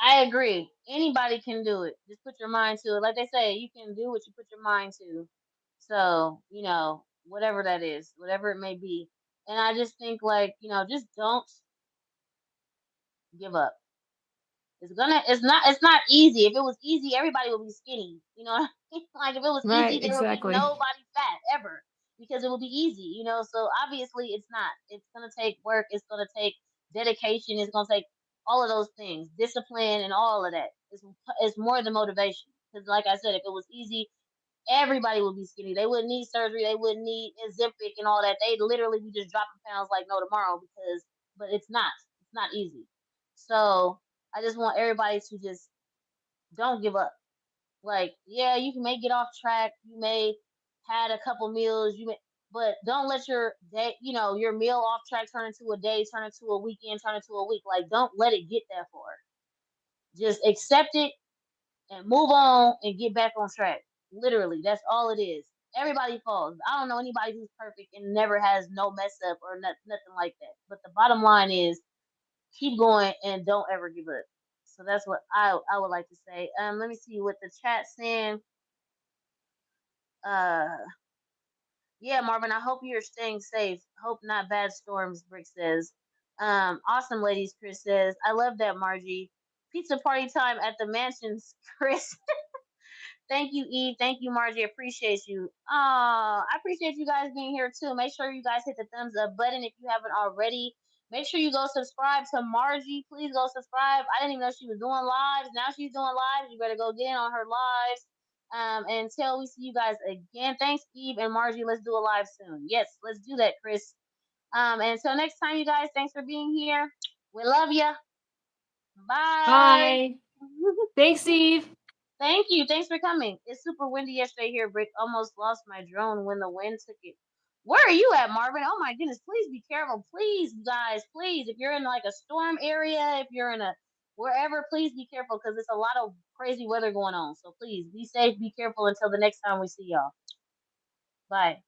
I agree. Anybody can do it. Just put your mind to it. Like they say, you can do what you put your mind to. So, you know, whatever that is, whatever it may be. And I just think, like, you know, just don't give up. It's not easy. If it was easy, everybody would be skinny. You know what I mean? Like if it was easy, Right, there would be exactly. nobody fat ever because it would be easy, you know. So obviously it's not. It's gonna take work, it's gonna take dedication, it's gonna take all of those things, discipline and all of that. It's more than motivation. Because like I said, if it was easy, everybody would be skinny. They wouldn't need surgery, they wouldn't need Ozempic and all that. They'd literally be just dropping pounds like no tomorrow because but it's not. It's not easy. So I just want everybody to just don't give up. Like, yeah, you may get off track, you may had a couple meals, but don't let your day, you know, your meal off track turn into a day, turn into a weekend, turn into a week. Like, don't let it get that far. Just accept it and move on and get back on track. Literally, that's all it is. Everybody falls. I don't know anybody who's perfect and never has no mess up or nothing like that. But the bottom line is keep going and don't ever give up. So that's what I would like to say. Let me see what the chat's saying. Uh, yeah, Marvin. I hope you're staying safe. Hope not bad storms. Brick says. Awesome, ladies. Chris says. I love that, Margie. Pizza party time at the mansions, Chris. Thank you, Eve. Thank you, Margie. Appreciate you. I appreciate you guys being here too. Make sure you guys hit the thumbs up button if you haven't already. Make sure you go subscribe to Margie. Please go subscribe. I didn't even know she was doing lives. Now she's doing lives. You better go get in on her lives. Until we see you guys again. Thanks, Eve and Margie. Let's do a live soon. Yes, let's do that, Chris. And until next time, you guys. Thanks for being here. We love you. Bye. Bye. Thanks, Steve. Thank you. Thanks for coming. It's super windy yesterday here, Brick. Almost lost my drone when the wind took it. Where are you at, Marvin? Oh my goodness. Please be careful. Please, you guys, please. If you're in like a storm area, if you're in a wherever, please be careful because there's a lot of crazy weather going on. So please be safe, be careful until the next time we see y'all. Bye.